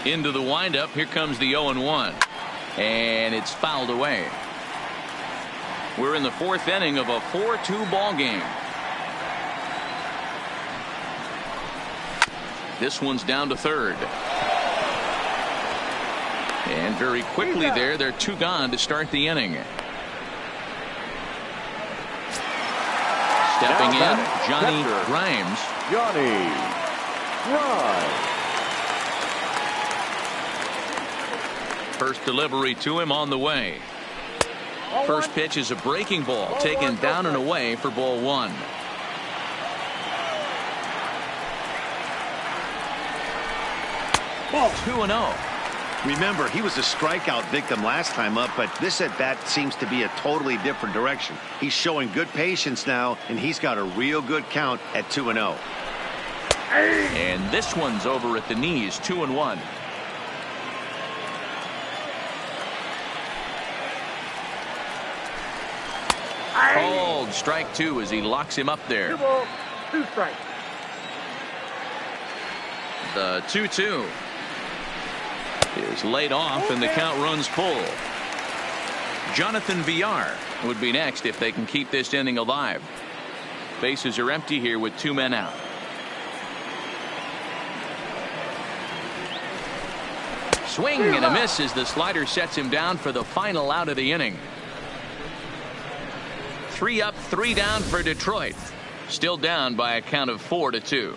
Into the windup. Here comes the 0-1. And it's fouled away. We're in the 4th inning of a 4-2 ball game. This one's down to 3rd. And very quickly there, they're 2 gone to start the inning. Stepping in, Johnny Grimes. Johnny Grimes. First delivery to him on the way. First pitch is a breaking ball taken down and away for ball 1. Ball 2-0. Remember, he was a strikeout victim last time up, but this at bat seems to be a totally different direction. He's showing good patience now, and he's got a real good count at 2-0. And this one's over at the knees, 2-1. Called strike 2 as he locks him up there. 2 balls, 2 strikes. The 2-2 is laid off and the count runs full. Jonathan Villar would be next if they can keep this inning alive. Bases are empty here with 2 men out. Swing and a miss as the slider sets him down for the final out of the inning. 3 up, 3 down for Detroit. Still down by a count of 4-2.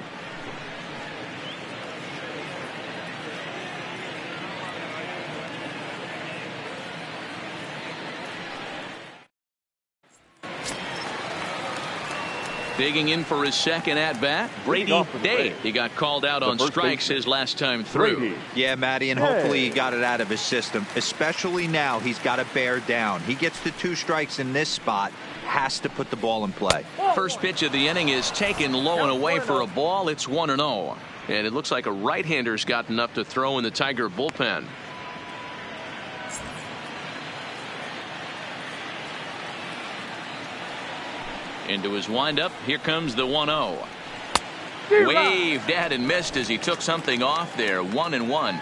Digging in for his second at-bat, Brady Day. He got called out on strikes his last time through. Yeah, Matty, and hopefully he got it out of his system. Especially now, he's got to bear down. He gets the 2 strikes in this spot, has to put the ball in play. First pitch of the inning is taken low and away for a ball. It's 1-0. And it looks like a right-hander's gotten up to throw in the Tiger bullpen. Into his windup, here comes the 1-0. Waved at and missed as he took something off there. 1-1.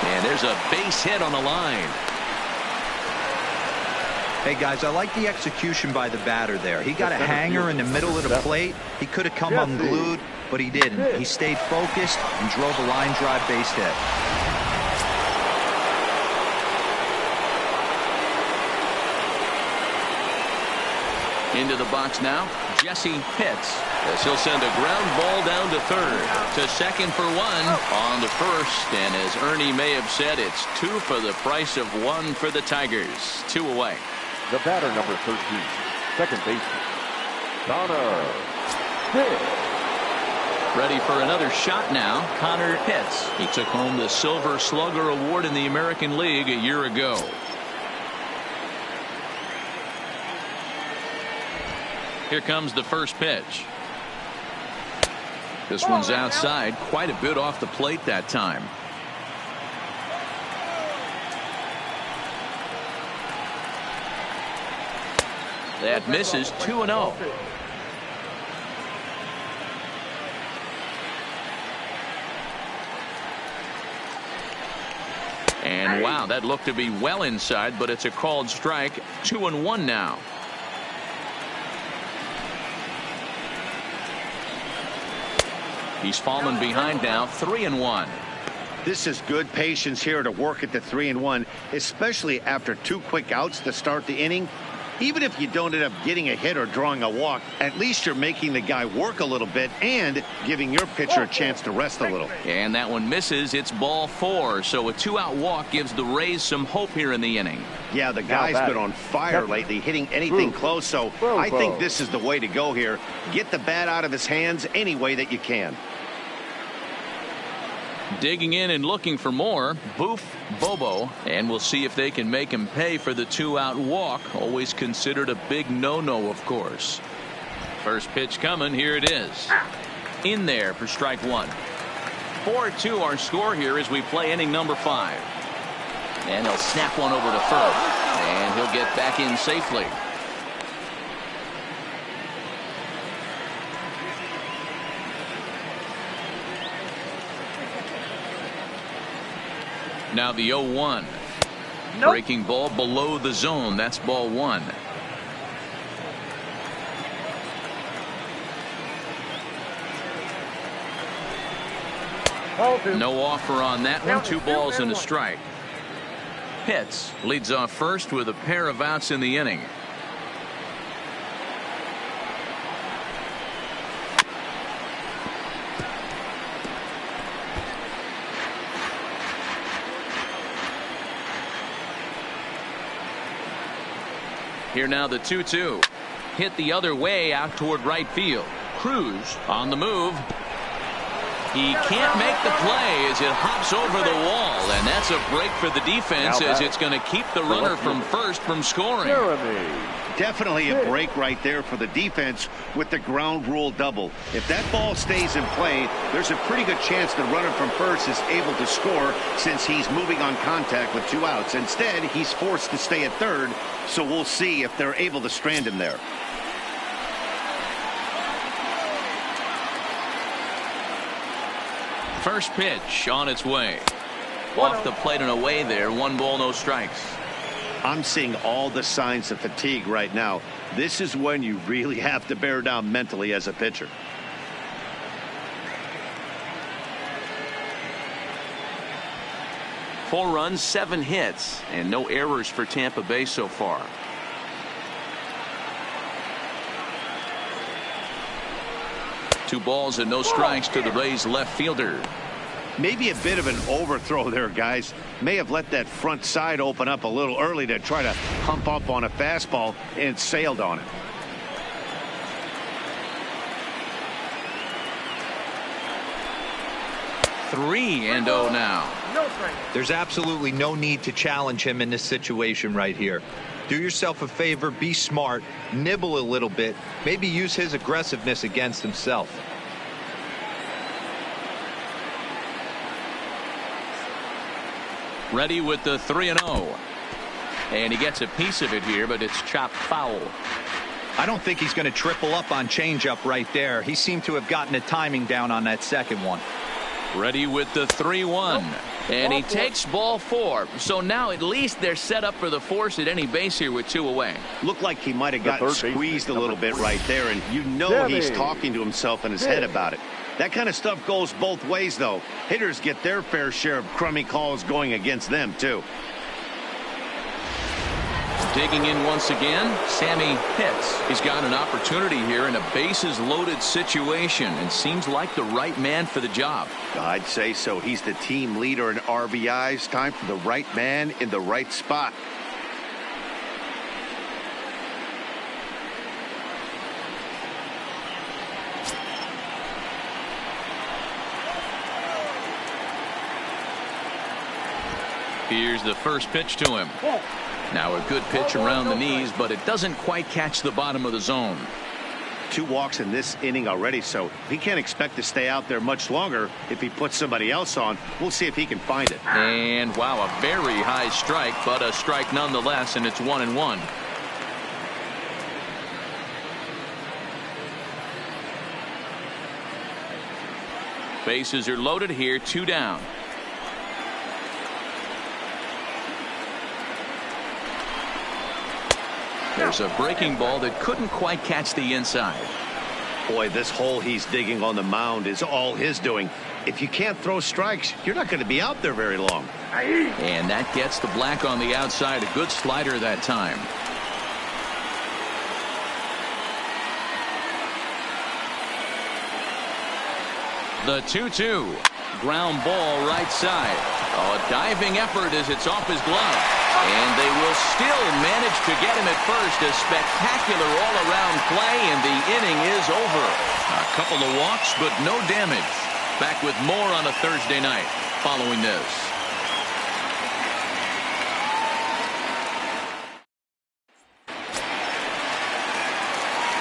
And there's a base hit on the line. Hey guys, I like the execution by the batter there. He got a hanger in the middle of the plate. He could have come unglued, but he didn't. He stayed focused and drove a line drive base hit. Into the box now, Jesse Pitts, as he'll send a ground ball down to third. To second for 1 on the first, and as Ernie may have said, it's 2 for the price of 1 for the Tigers. 2 away. The batter, number 13, second baseman, Connor Pitts. Ready for another shot now, Connor Pitts. He took home the Silver Slugger Award in the American League a year ago. Here comes the first pitch. This one's outside, quite a bit off the plate that time. That misses. 2-0. And wow, that looked to be well inside, but it's a called strike. 2-1 now. He's fallen behind now. 3-1. This is good patience here to work at the 3-1, especially after 2 quick outs to start the inning. Even if you don't end up getting a hit or drawing a walk, at least you're making the guy work a little bit and giving your pitcher a chance to rest a little. And that one misses. It's ball 4. So a 2-out walk gives the Rays some hope here in the inning. Yeah, the guy's been on fire lately, hitting anything close. So I think this is the way to go here. Get the bat out of his hands any way that you can. Digging in and looking for more, Boof Bobo, and we'll see if they can make him pay for the 2-out walk. Always considered a big no-no, of course. First pitch coming. Here it is. In there for strike 1. 4-2 our score here as we play inning number 5. And he'll snap one over to first, and he'll get back in safely. Now the 0-1. Breaking ball below the zone. That's ball 1. No offer on that one. 2 balls and a strike. Pitts leads off first with a pair of outs in the inning. Here now the 2-2. Hit the other way out toward right field. Cruz on the move. He can't make the play as it hops over the wall, and that's a break for the defense as it's going to keep the runner from first from scoring. Definitely a break right there for the defense with the ground rule double. If that ball stays in play, there's a pretty good chance the runner from first is able to score since he's moving on contact with 2 outs. Instead, he's forced to stay at third, so we'll see if they're able to strand him there. First pitch on its way. Off the plate and away there. 1 ball, no strikes. I'm seeing all the signs of fatigue right now. This is when you really have to bear down mentally as a pitcher. Four runs, 7 hits, and no errors for Tampa Bay so far. Two balls and no strikes to the Rays left fielder. Maybe a bit of an overthrow there, guys. May have let that front side open up a little early to try to pump up on a fastball and sailed on it. Three and 0 now. There's absolutely no need to challenge him in this situation right here. Do yourself a favor, be smart, nibble a little bit, maybe use his aggressiveness against himself. Ready with the 3-0. And he gets a piece of it here, but it's chopped foul. I don't think he's going to triple up on changeup right there. He seemed to have gotten the timing down on that second one. Ready with the 3-1. And he takes ball 4. So now at least they're set up for the force at any base here with 2 away. Looked like he might have gotten squeezed a little bit right there, and you know he's talking to himself in his head about it. That kind of stuff goes both ways, though. Hitters get their fair share of crummy calls going against them, too. Digging in once again, Sammy Pitts. He's got an opportunity here in a bases-loaded situation and seems like the right man for the job. I'd say so. He's the team leader in RBIs. Time for the right man in the right spot. Here's the first pitch to him. Now a good pitch around the knees, but it doesn't quite catch the bottom of the zone. 2 walks in this inning already, so he can't expect to stay out there much longer if he puts somebody else on. We'll see if he can find it. And wow, a very high strike, but a strike nonetheless, and it's 1-1. Bases are loaded here, 2 down. There's a breaking ball that couldn't quite catch the inside. Boy, this hole he's digging on the mound is all his doing. If you can't throw strikes, you're not going to be out there very long. And that gets the black on the outside. A good slider that time. The 2-2. Ground ball right side. A diving effort as it's off his glove. And they will still manage to get him at first. A spectacular all-around play, and the inning is over. A couple of walks, but no damage. Back with more on a Thursday night following this.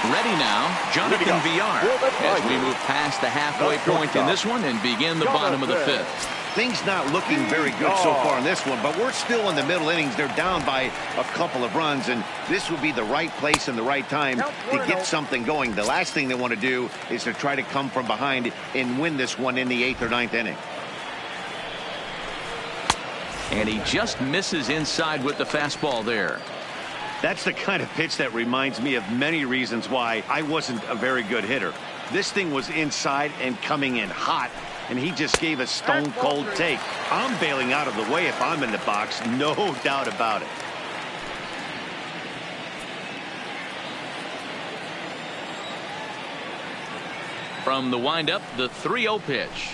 Ready now, Jonathan Villar, as we move past the halfway point in this one and begin the bottom of the 5th. Things not looking very good so far in this one, but we're still in the middle innings. They're down by a couple of runs, and this would be the right place and the right time to get something going. The last thing they want to do is to try to come from behind and win this one in the 8th or 9th inning. And he just misses inside with the fastball there. That's the kind of pitch that reminds me of many reasons why I wasn't a very good hitter. This thing was inside and coming in hot, and he just gave a stone-cold take. I'm bailing out of the way if I'm in the box, no doubt about it. From the windup, the 3-0 pitch.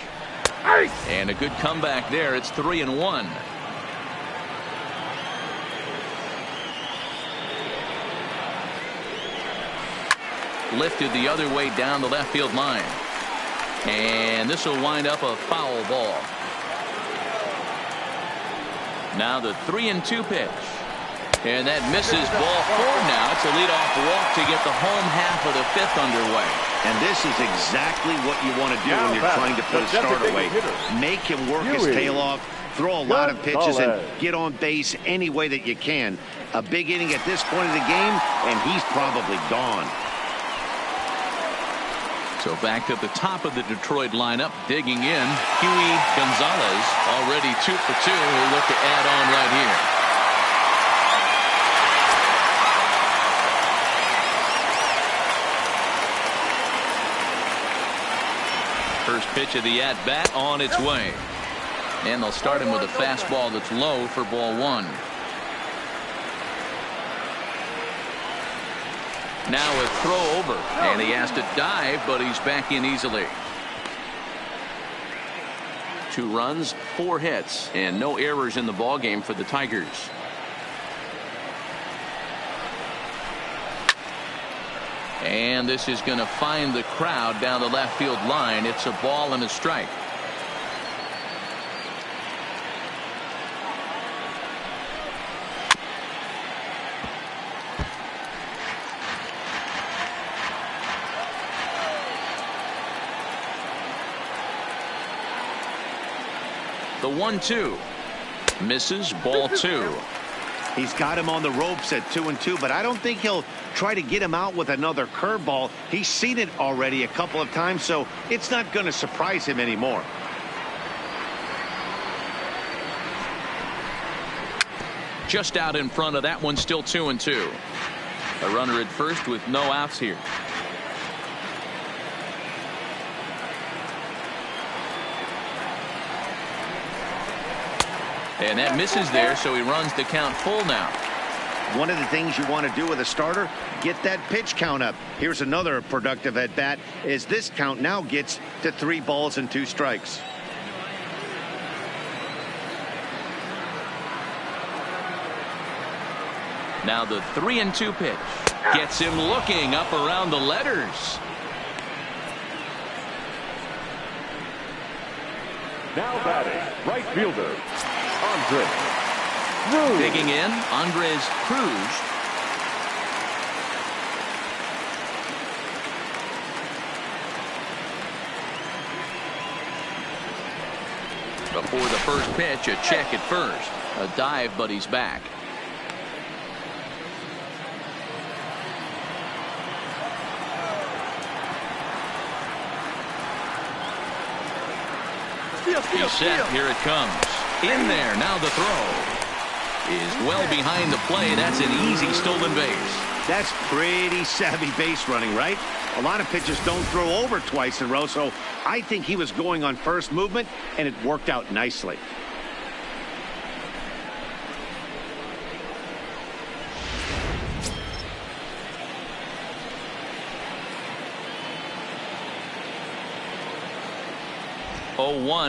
And a good comeback there. It's 3-1. Lifted the other way down the left field line. And this will wind up a foul ball. Now the 3-2 pitch. And that misses ball 4 now. It's a leadoff walk to get the home half of the 5th underway. And this is exactly what you want to do when you're trying to put a start away. Make him work his tail off, throw a lot of pitches, and get on base any way that you can. A big inning at this point of the game, and he's probably gone. So back to the top of the Detroit lineup, digging in, Huey Gonzalez, already 2 for 2. He'll look to add on right here. First pitch of the at-bat on its way. And they'll start him with a fastball that's low for ball 1. Now a throw over, and he has to dive, but he's back in easily. 2 runs, 4 hits, and no errors in the ballgame for the Tigers. And this is going to find the crowd down the left field line. It's a ball and a strike. The 1-2 misses, ball 2. He's got him on the ropes at 2-2, but I don't think he'll try to get him out with another curveball. He's seen it already a couple of times, so it's not going to surprise him anymore. Just out in front of that one, still 2-2. A runner at first with no outs here. And that misses there, so he runs the count full now. One of the things you want to do with a starter, get that pitch count up. Here's another productive at bat as this count now gets to 3 balls and 2 strikes. Now the 3-2 pitch gets him looking up around the letters. Now batting, right fielder, Andres Cruz. Digging in, Andres Cruz. Before the first pitch, a check at first. A dive, but he's back. He's set. Here it comes. In there. Now the throw is well behind the play. That's an easy stolen base. That's pretty savvy base running, right? A lot of pitchers don't throw over twice in a row, so I think he was going on first movement, and it worked out nicely.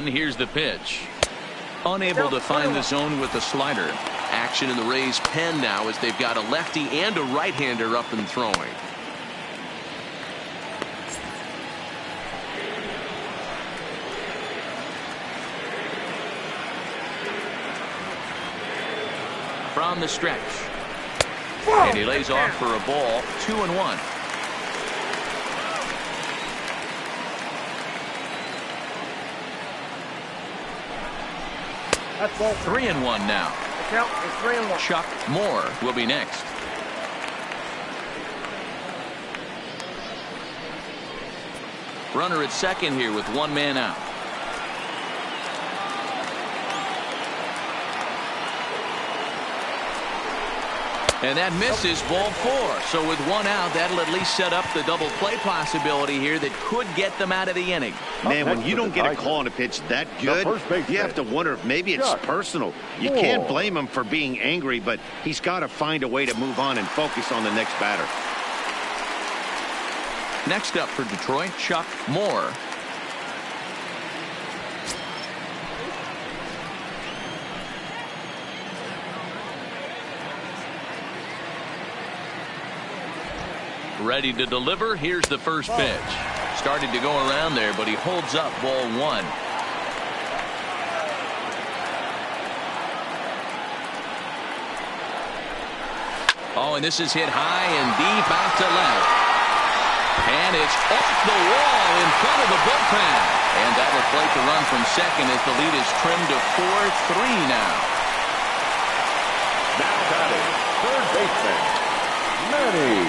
Here's the pitch. Unable to find the zone with the slider. Action in the Rays' pen now as they've got a lefty and a right-hander up and throwing. From the stretch. And he lays off for a ball. 2-1. That's ball 3-1 now. The count is 3-1. Chuck Moore will be next. Runner at second here with 1 man out. And that misses, ball 4. So with 1 out, that'll at least set up the double play possibility here that could get them out of the inning. Man, when you don't get a call on a pitch that good, you have to wonder if maybe it's personal. You can't blame him for being angry, but he's got to find a way to move on and focus on the next batter. Next up for Detroit, Chuck Moore. Ready to deliver. Here's the first pitch. Started to go around there, but he holds up ball one. Oh, and this is hit high and deep out to left. And it's off the wall in front of the bullpen. And that will plate the run from second as the lead is trimmed to 4-3 now. Now batting, third baseman, Manny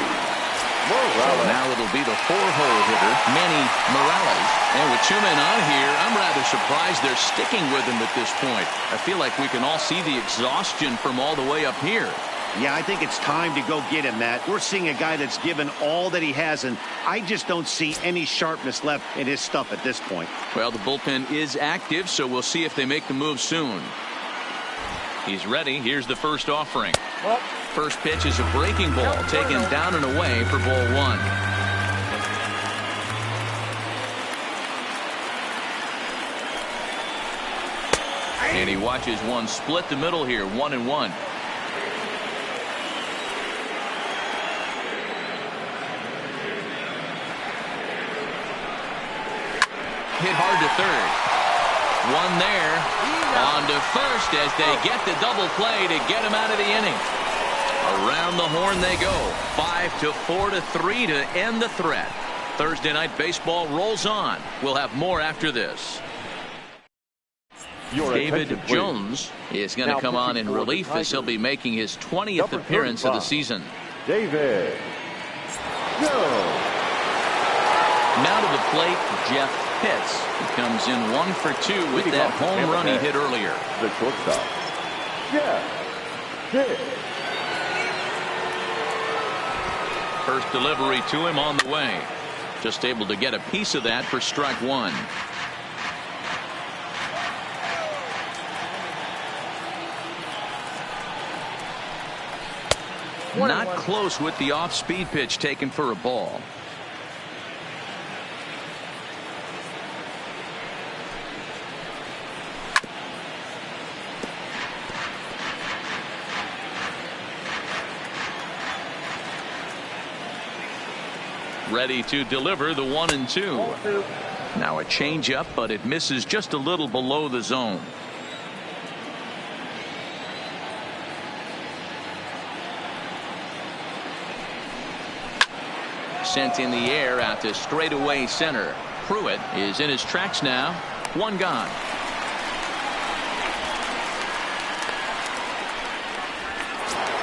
Morales. So now it'll be the 4-hole hitter, Manny Morales. And with two men on here, I'm rather surprised they're sticking with him at this point. I feel like we can all see the exhaustion from all the way up here. Yeah, I think it's time to go get him, Matt. We're seeing a guy that's given all that he has, and I just don't see any sharpness left in his stuff at this point. Well, the bullpen is active, so we'll see if they make the move soon. He's ready. Here's the first offering. First pitch is a breaking ball, taken down and away for ball one. And he watches one split the middle here, 1-1. Hit hard to third. One there. On to first as they get the double play to get him out of the inning. Around the horn they go. 5-4-3 to end the threat. Thursday Night Baseball rolls on. We'll have more after this. David Jones is going to come on in relief as he'll be making his 20th appearance of the season. David Jones. Now to the plate, Jeff Pitts. He comes in 1 for 2 with that home run he hit earlier. The shortstop, Jeff Pitts. First delivery to him on the way. Just able to get a piece of that for strike one. Not close with the off-speed pitch taken for a ball. Ready to deliver the 1-2. Now a changeup, but it misses just a little below the zone. Sent in the air out to straightaway center. Pruitt is in his tracks now. One gone.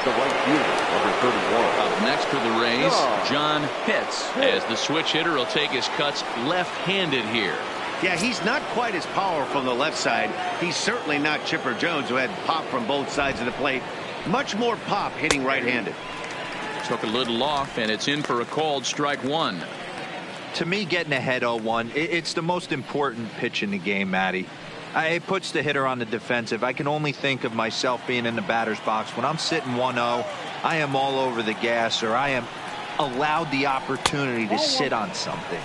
The right fielder, number 31. Up next for the Rays, John Pitts, as the switch hitter will take his cuts left-handed here. Yeah, he's not quite as powerful on the left side. He's certainly not Chipper Jones, who had pop from both sides of the plate. Much more pop hitting right-handed. Took a little off, and it's in for a called strike one. To me, getting ahead 0-1, it's the most important pitch in the game, Matty. It puts the hitter on the defensive. I can only think of myself being in the batter's box. When I'm sitting 1-0, I am all over the gas, or I am allowed the opportunity to sit on something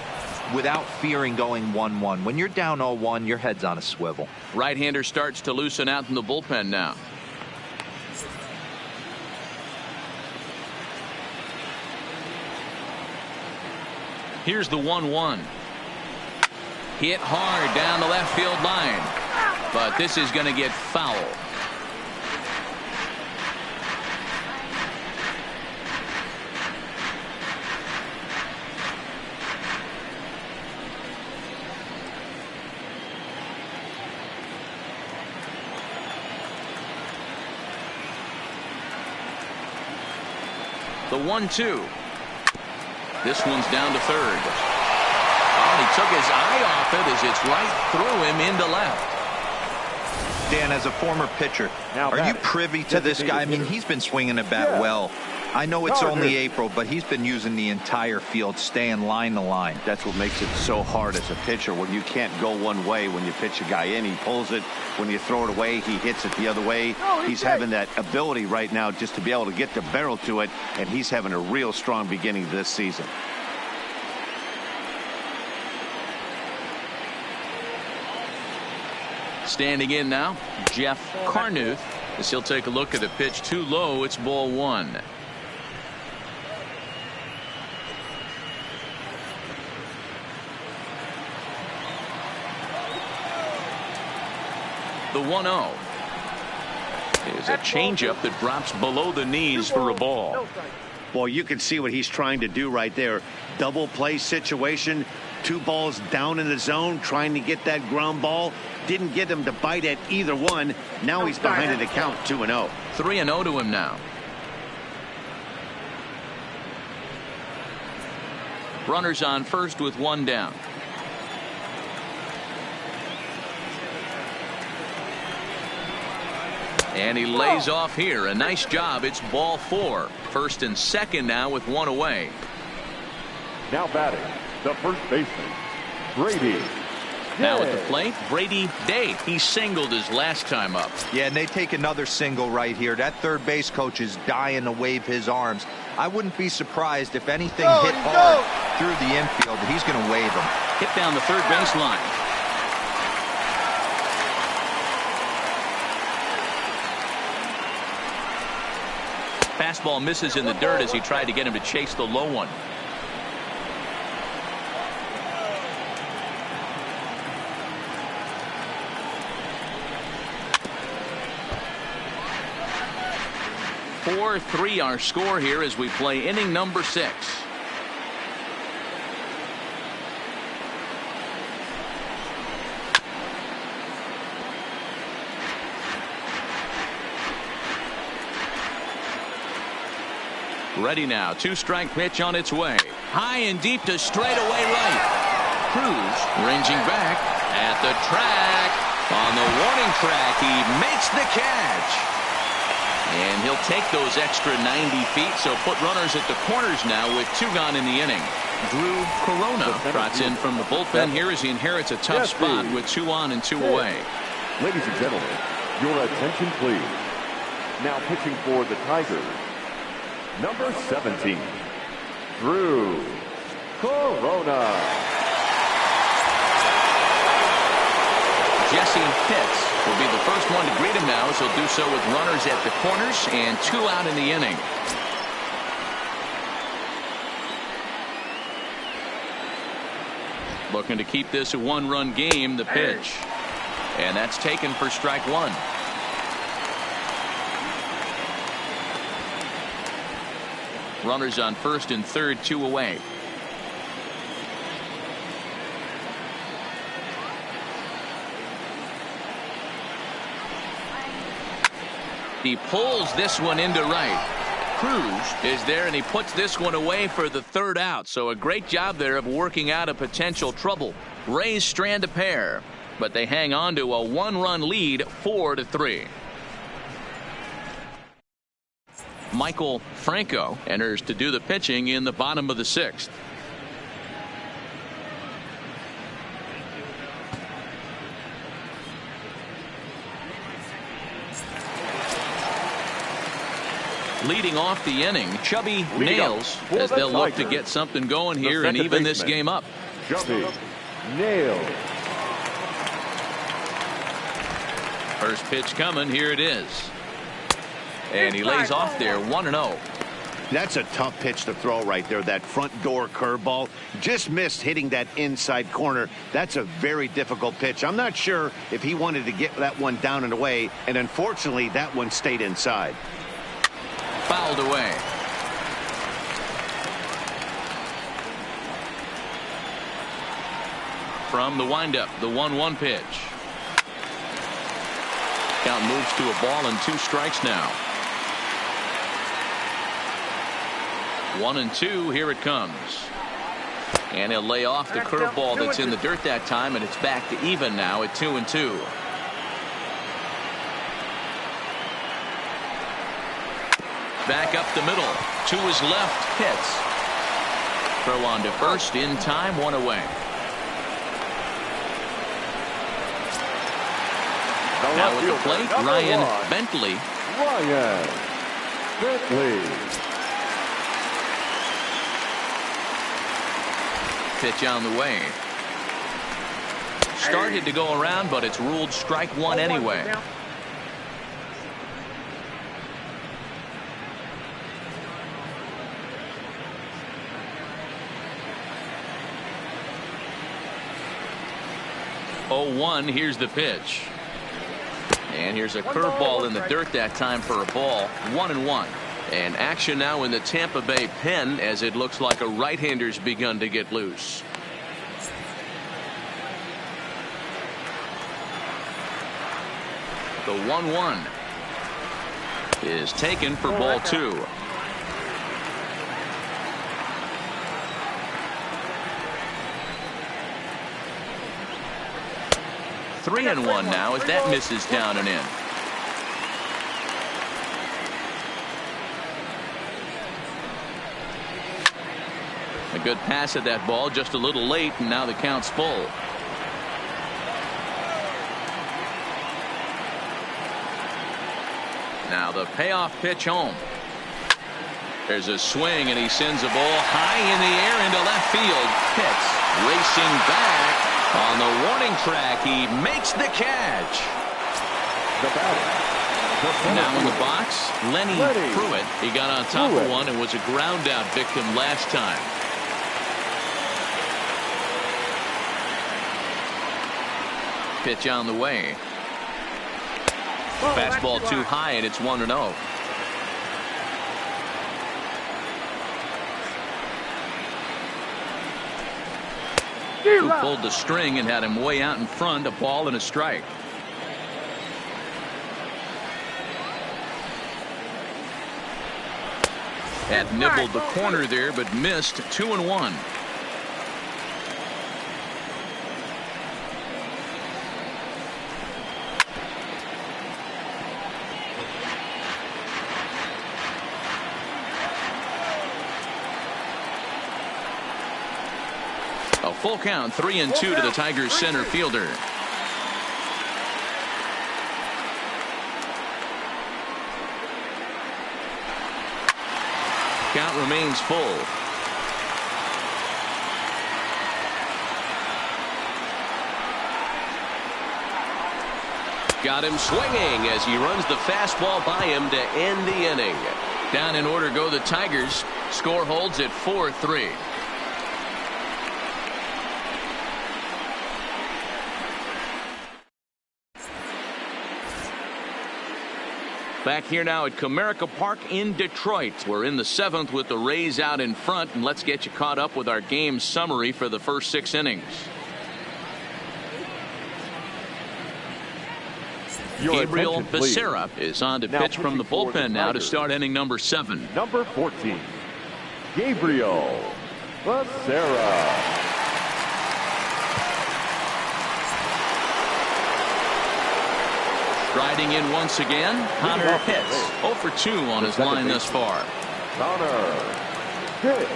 without fearing going 1-1. When you're down 0-1, your head's on a swivel. Right-hander starts to loosen out in the bullpen now. Here's the 1-1. Hit hard down the left field line. But this is going to get foul. The 1-2. This one's down to third. Oh, he took his eye off it as it's right through him into left. Dan, as a former pitcher, are you privy to this guy? I mean, he's been swinging the bat well. I know it's only April, but he's been using the entire field, staying line to line. That's what makes it so hard as a pitcher, when you can't go one way. When you pitch a guy in, he pulls it. When you throw it away, he hits it the other way. He's having that ability right now just to be able to get the barrel to it, and he's having a real strong beginning this season. Standing in now, Jeff Carnuth, as he'll take a look at the pitch too low. It's ball one. The 1-0 is a changeup that drops below the knees for a ball. Boy, you can see what he's trying to do right there. Double play situation. 2 balls down in the zone, trying to get that ground ball. Didn't get him to bite at either one. Now he's behind in the count, 2-0. 3-0 to him now. Runners on first with 1 down. And he lays off here. A nice job. It's ball 4. First and second now with 1 away. Now batting, the first baseman, Brady. Now at the plate, Brady Day. He singled his last time up. Yeah, and they take another single right here. That third base coach is dying to wave his arms. I wouldn't be surprised if anything hit hard through the infield. He's going to wave him. Hit down the third base line. Fastball misses in the dirt as he tried to get him to chase the low one. Four, 3 our score here as we play inning number 6. Ready now. 2-strike pitch on its way. High and deep to straightaway right. Cruz ranging back at the track. On the warning track, he makes the catch. And he'll take those extra 90 feet, so put runners at the corners now with 2 gone in the inning. Drew Corona trots in from the bullpen here as he inherits a tough spot with 2 on and 2 away. Ladies and gentlemen, your attention please. Now pitching for the Tigers, number 17, Drew Corona. Jesse Pitts will be the first one to greet him now, as he'll do so with runners at the corners and 2 out in the inning. Looking to keep this a 1-run game. The pitch, and that's taken for strike 1. Runners on first and third, 2 away. He pulls this one into right. Cruz is there, and he puts this one away for the 3rd out. So a great job there of working out a potential trouble. Rays strand a pair, but they hang on to a 1-run lead, 4-3. Michael Franco enters to do the pitching in the bottom of the 6th. Leading off the inning, Chubby Nails, as they'll look to get something going here and even this game up. Chubby Nails. First pitch coming, here it is. And he lays off there, 1-0. That's a tough pitch to throw right there. That front door curveball just missed hitting that inside corner. That's a very difficult pitch. I'm not sure if he wanted to get that one down and away, and unfortunately that one stayed inside. Fouled away. From the windup, the 1-1 pitch. Count moves to a ball and 2 strikes now. 1-2, here it comes. And he'll lay off the curveball that's in the dirt that time, and it's back to even now at 2-2. Back up the middle. To his left, hits. Throw on to first in time, 1 away. Now at the plate, Ryan Bentley. Ryan Bentley. Pitch on the way. Started to go around, but it's ruled strike 1 anyway. Oh, 1, here's the pitch. And here's a curveball in the dirt that time for a ball. 1-1. And action now in the Tampa Bay pen as it looks like a right-hander's begun to get loose. The 1-1 is taken for ball 2. Three and 1 now as that misses down and in. A good pass at that ball, just a little late, and now the count's full. Now the payoff pitch home. There's a swing, and he sends a ball high in the air into left field. Pitts racing back. On the warning track, he makes the catch. The batter. Now in the box, Lenny Pruitt. He got on top of one and was a ground out victim last time. Pitch on the way. Fastball too high, and it's 1-0. Who pulled the string and had him way out in front, a ball and a strike. Had nibbled the corner there, but missed. 2-1. A full count, 3-2 to the Tigers center fielder. Count remains full. Got him swinging as he runs the fastball by him to end the inning. Down in order go the Tigers. Score holds at 4-3. Back here now at Comerica Park in Detroit. We're in the 7th with the Rays out in front, and let's get you caught up with our game summary for the first 6 innings. Gabriel Becerra is on to pitch from the bullpen now to start inning number 7. Number 14, Gabriel Becerra. Riding in once again, Connor Pitts. 0 for 2 on his line thus far. Connor Pitts.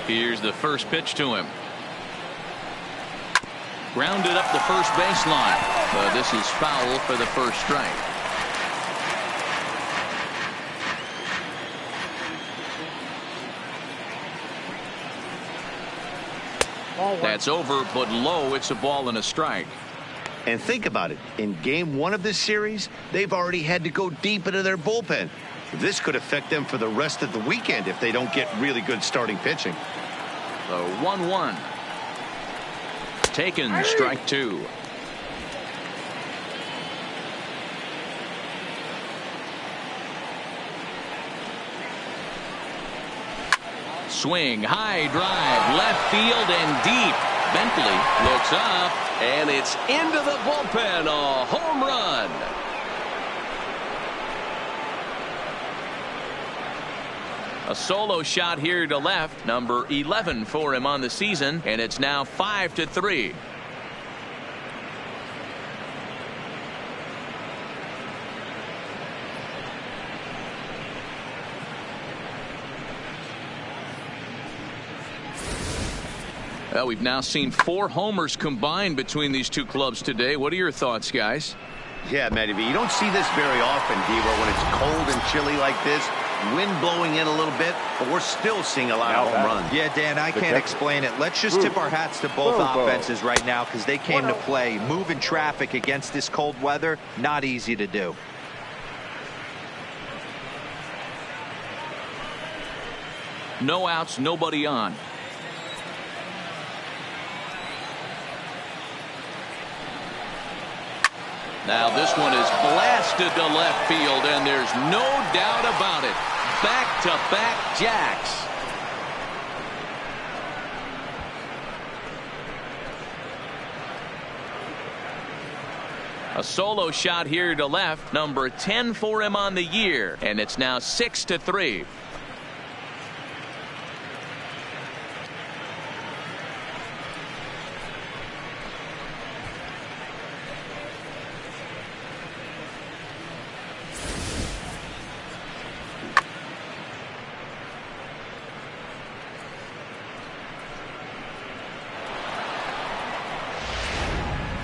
Here's the first pitch to him. Grounded up the first baseline. But this is foul for the first strike. That's over, but low. It's a ball and a strike. And think about it. In game 1 of this series, they've already had to go deep into their bullpen. This could affect them for the rest of the weekend if they don't get really good starting pitching. The 1-1. Taken, strike 2. Swing, high drive, left field and deep. Bentley looks up, and it's into the bullpen. A home run. A solo shot here to left, number 11 for him on the season, and it's now 5-3. Well, we've now seen 4 homers combined between these two clubs today. What are your thoughts, guys? Yeah, Matty V, you don't see this very often, Devo, when it's cold and chilly like this. Wind blowing in a little bit, but we're still seeing a lot of home runs. Yeah, Dan, I can't explain it. Let's just tip our hats to both offenses right now because they came to play. Moving traffic against this cold weather, not easy to do. No outs, nobody on. Now this one is blasted to left field, and there's no doubt about it. Back-to-back jacks. A solo shot here to left, number 10 for him on the year, and it's now 6-3.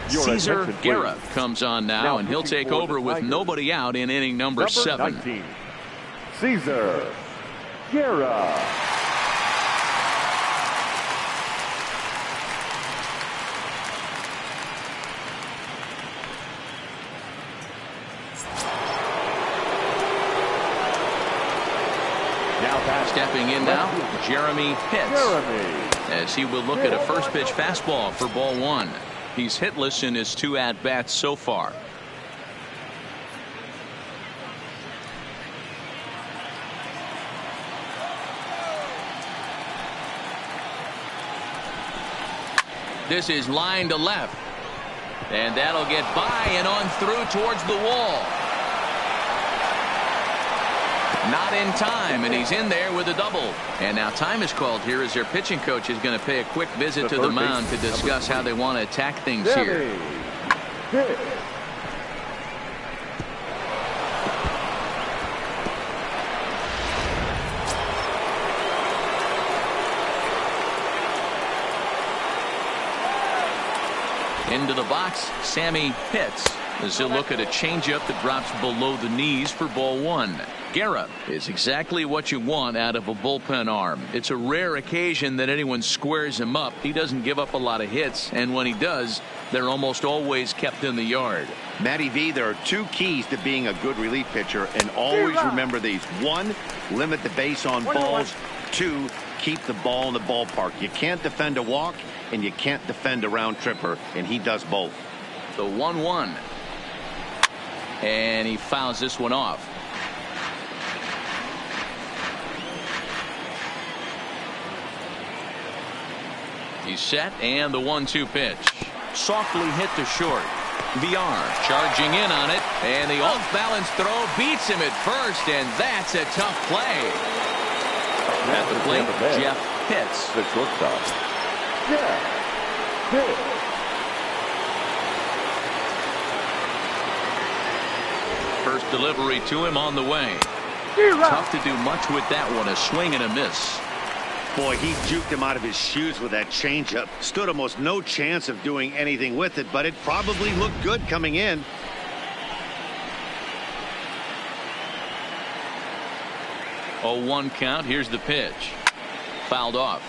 Cesar Guerra comes on now, and he'll take over with nobody out in inning number 7. 19, Cesar Guerra. Stepping in now, Jeremy Pitts, as he will look at a first pitch fastball for ball 1. He's hitless in his 2 at-bats so far. This is line to left, and that'll get by and on through towards the wall. Not in time, and he's in there with a double. And now time is called here as their pitching coach is going to pay a quick visit to the mound to discuss how they want to attack things here. Into the box, Sammy Pitts, as he'll look at a changeup that drops below the knees for ball 1. Guerra is exactly what you want out of a bullpen arm. It's a rare occasion that anyone squares him up. He doesn't give up a lot of hits, and when he does, they're almost always kept in the yard. Matty V, there are 2 keys to being a good relief pitcher, and always remember these. 1, limit the base on balls. 2, keep the ball in the ballpark. You can't defend a walk, and you can't defend a round tripper, and he does both. The 1-1. And he fouls this one off. He's set, and the 1-2 pitch. Softly hit to short. VR charging in on it, and the off-balance throw beats him at first, and that's a tough play. At the plate, Jeff Pitts. The shortstop. Yeah. Pitts. First delivery to him on the way. Tough to do much with that one. A swing and a miss. Boy, he juked him out of his shoes with that changeup. Stood almost no chance of doing anything with it, but it probably looked good coming in. Oh, 1 count. Here's the pitch. Fouled off.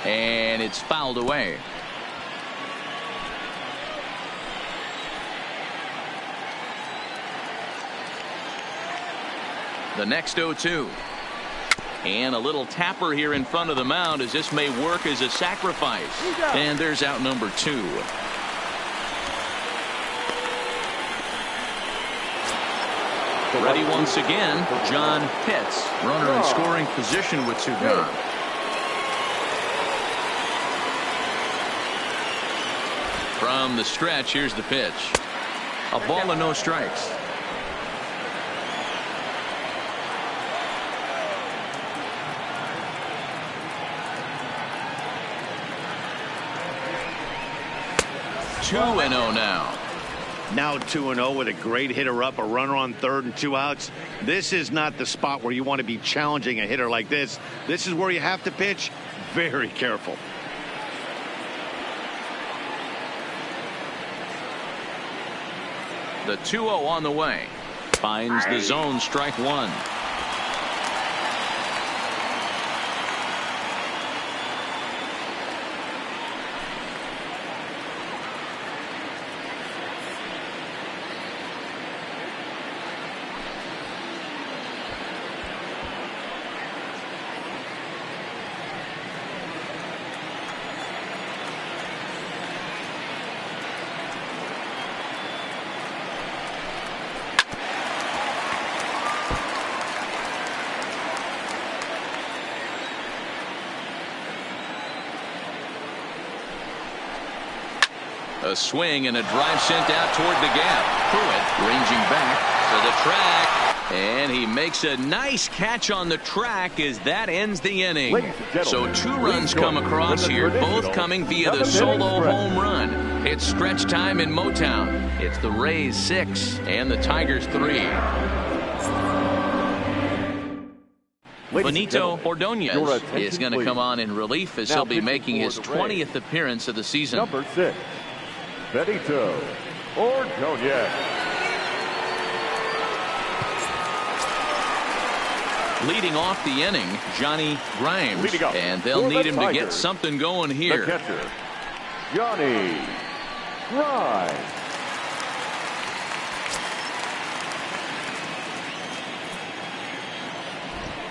And it's fouled away. The next 0-2. And a little tapper here in front of the mound, as this may work as a sacrifice. And there's out number 2. Ready once again, John Pitts. Runner in scoring position with 2 gone. From the stretch, here's the pitch. A ball and no strikes. Two and 0 now. Now 2-0 with a great hitter up, a runner on third and 2 outs. This is not the spot where you want to be challenging a hitter like this. This is where you have to pitch very careful. The 2-0 on the way. Finds the zone, strike 1. A swing and a drive sent out toward the gap. Pruitt ranging back to the track. And he makes a nice catch on the track as that ends the inning. So 2 runs come across here, both coming via the solo home run. It's stretch time in Motown. It's the Rays 6 and the Tigers 3. Benito Ordonez is going to come on in relief as he'll be making his 20th appearance of the season. Number 6, Benito Ordonez. Leading off the inning, Johnny Grimes, and they'll need him to get something going here. The catcher, Johnny Grimes.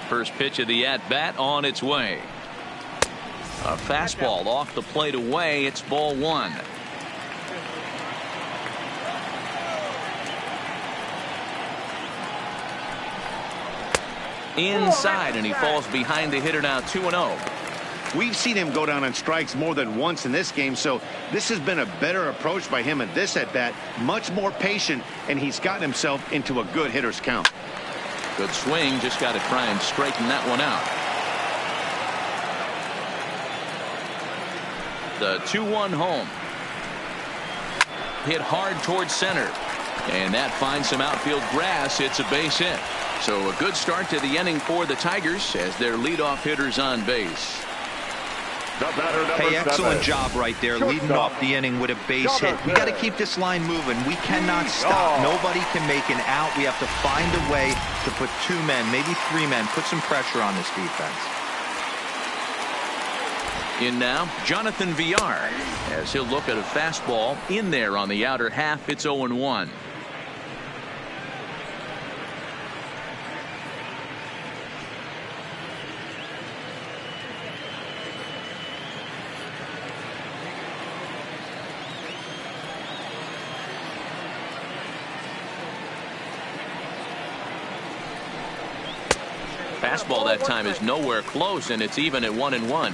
First pitch of the at-bat on its way. A fastball off the plate away. It's ball 1. Inside, and he falls behind the hitter now 2-0. We've seen him go down on strikes more than once in this game, so this has been a better approach by him at this at-bat. Much more patient, and he's gotten himself into a good hitter's count. Good swing, just got to try and straighten that one out. The 2-1 home. Hit hard towards center, and that finds some outfield grass. It's a base hit. So a good start to the inning for the Tigers as their leadoff hitters on base. Hey, excellent job right there, leading off the inning with a base hit. We got to keep this line moving. We cannot stop. Nobody can make an out. We have to find a way to put 2 men, maybe 3 men, put some pressure on this defense. In now, Jonathan Villar, as he'll look at a fastball in there on the outer half. It's 0-1. Fastball that time is nowhere close, and it's even at 1-1.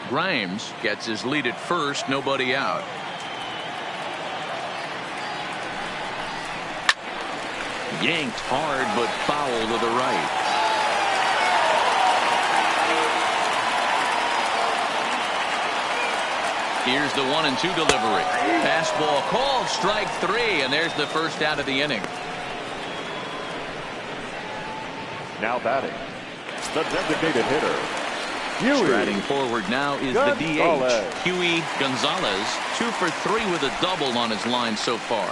Grimes gets his lead at first, nobody out. Yanked hard, but foul to the right. Here's the 1-2 delivery. Fastball called, strike 3, and there's the first out of the inning. Now batting, the designated hitter, Huey. Striding forward now is the DH, Huey Gonzalez, 2 for 3 with a double on his line so far.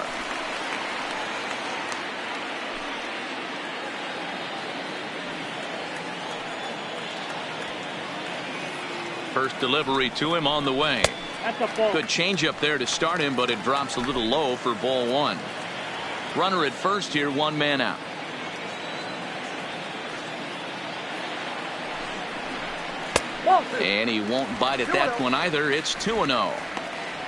First delivery to him on the way. Good changeup there to start him, but it drops a little low for ball 1. Runner at first here, 1 man out. And he won't bite at that one either. It's 2-0.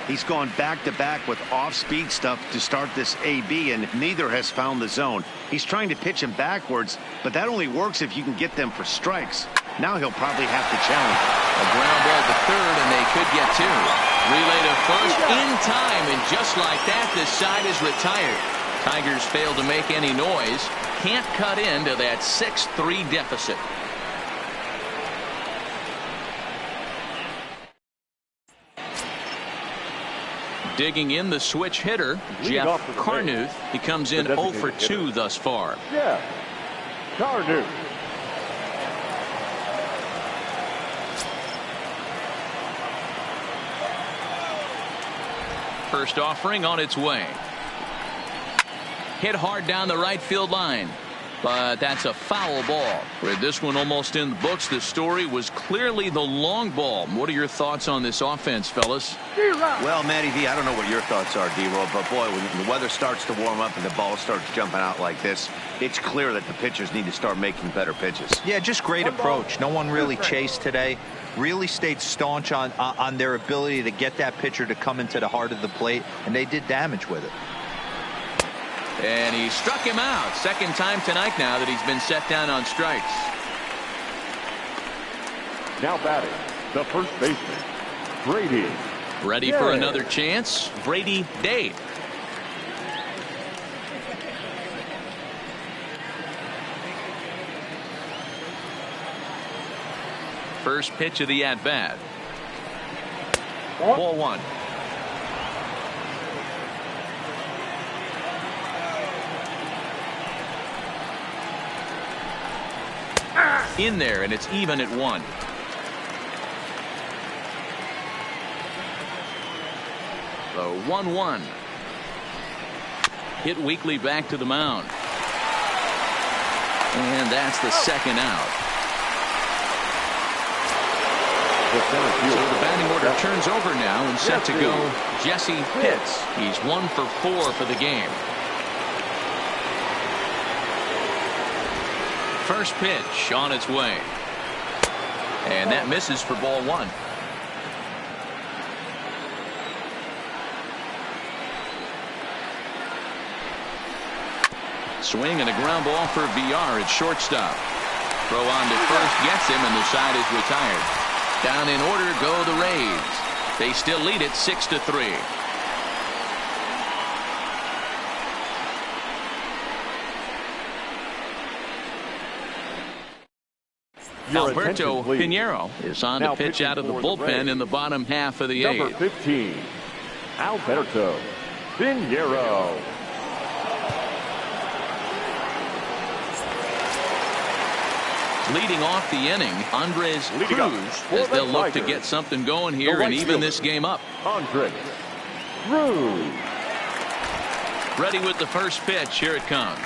He's gone back-to-back with off-speed stuff to start this AB, and neither has found the zone. He's trying to pitch him backwards, but that only works if you can get them for strikes. Now he'll probably have to challenge. A ground ball to third, and they could get 2. Relay to first in time, and just like that, this side is retired. Tigers fail to make any noise. Can't cut into that 6-3 deficit. Digging in the switch hitter, Jeff Carnuth. He comes in 0 for 2 thus far. Jeff Carnuth. First offering on its way. Hit hard down the right field line, but that's a foul ball. With this one almost in the books, the story was clearly the long ball. What are your thoughts on this offense, fellas? Well, Matty V, I don't know what your thoughts are, D-Roll, but boy, when the weather starts to warm up and the ball starts jumping out like this, it's clear that the pitchers need to start making better pitches. Yeah, just great approach. No one really chased today. Really stayed staunch on their ability to get that pitcher to come into the heart of the plate, and they did damage with it. And he struck him out. Second time tonight now that he's been set down on strikes. Now batting, the first baseman, Brady. Ready for another chance? Brady Day. First pitch of the at-bat. Ball one. In there, and it's even at 1. The 1-1. Hit weakly back to the mound. And that's the second out. So the batting order turns over now, and set to go Jesse Pitts. He's 1 for 4 for the game. First pitch on its way. And that misses for ball 1. Swing and a ground ball for VR at shortstop. Throw on to first gets him, and the side is retired. Down in order go the Rays. They still lead it 6-3. Alberto Pinheiro is on to pitch out of the bullpen in the bottom half of the 8th. Number 15, Alberto Pinheiro. Leading off the inning, Andres Cruz, as they'll look to get something going here and even this game up. Andres Cruz. Ready with the first pitch. Here it comes.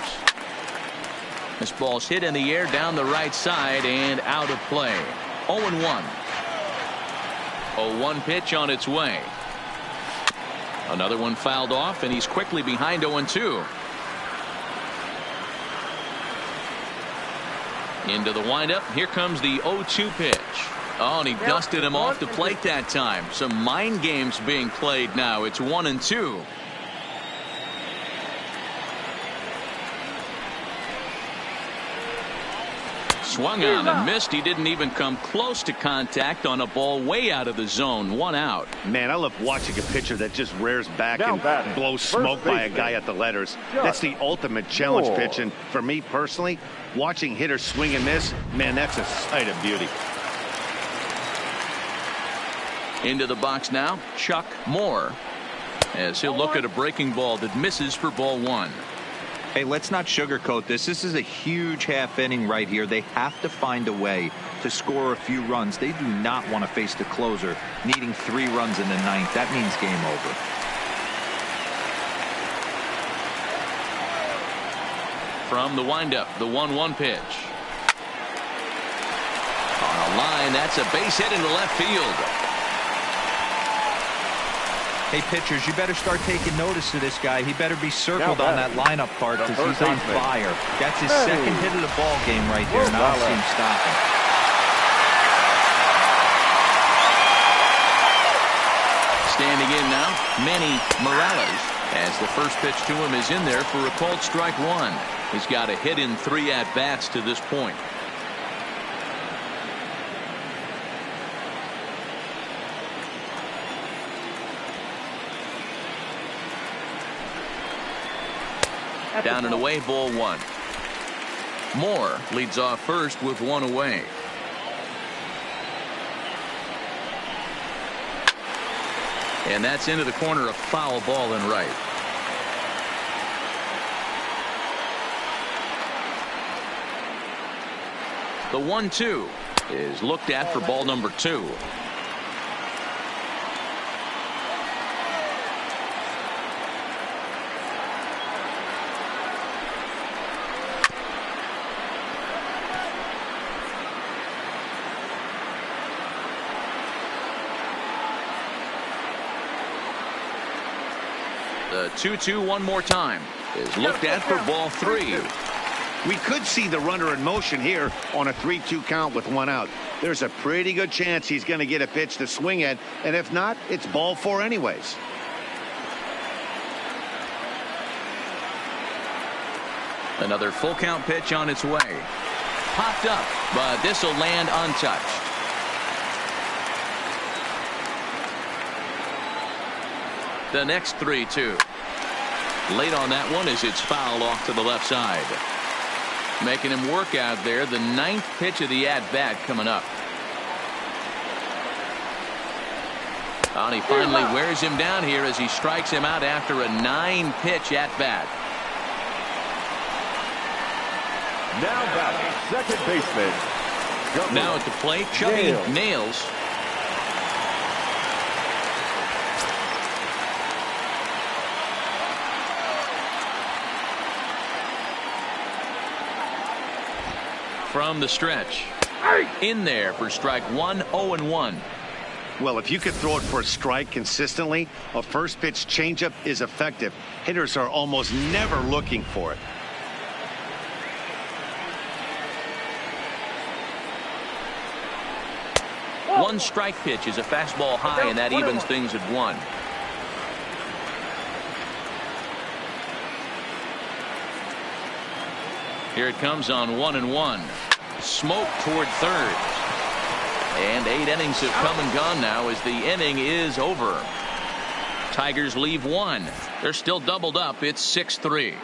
This ball's hit in the air down the right side and out of play. 0-1. 0-1 pitch on its way. Another one fouled off, and he's quickly behind 0-2. Into the windup. Here comes the 0-2 pitch. Oh, and he dusted him off the plate that time. Some mind games being played now. It's 1-2. Swung on and missed. He didn't even come close to contact on a ball way out of the zone. 1 out. Man, I love watching a pitcher that just rears back and blows smoke by a guy at the letters. That's the ultimate challenge pitch. And for me personally, watching hitters swing and miss, man, that's a sight of beauty. Into the box now, Chuck Moore, as he'll look at a breaking ball that misses for ball 1. Hey, let's not sugarcoat this. This is a huge half inning right here. They have to find a way to score a few runs. They do not want to face the closer needing 3 runs in the 9th. That means game over. From the windup, the 1-1 pitch. On a line, that's a base hit into left field. Hey, pitchers, you better start taking notice of this guy. He better be circled on that lineup card because he's on fire. That's his second hit of the ball game right there, and I don't see him stopping. Standing in now, Manny Morales, as the first pitch to him is in there for a called strike 1. He's got a hit in 3 at-bats to this point. Down and away, ball 1. Moore leads off first with 1 away. And that's into the corner, a foul ball and right. The 1-2 is looked at for ball number 2. The 2-2 one more time is looked at for ball 3. We could see the runner in motion here on a 3-2 count with 1 out. There's a pretty good chance he's going to get a pitch to swing at, and if not, it's ball 4 anyways. Another full count pitch on its way. Popped up, but this will land untouched. The next 3-2. Late on that one as it's fouled off to the left side. Making him work out there. The 9th pitch of the at-bat coming up. And he finally wears him down here as he strikes him out after a 9-pitch at-bat. Now batting, second baseman. Now at the plate, Chubby Nails. From the stretch. In there for strike 1, 0-1. Well, if you could throw it for a strike consistently, a first pitch changeup is effective. Hitters are almost never looking for it. One strike pitch is a fastball high, and that evens things at 1. Here it comes on 1-1. Smoke toward third. And 8 innings have come and gone now as the inning is over. Tigers leave 1. They're still doubled up. It's 6-3.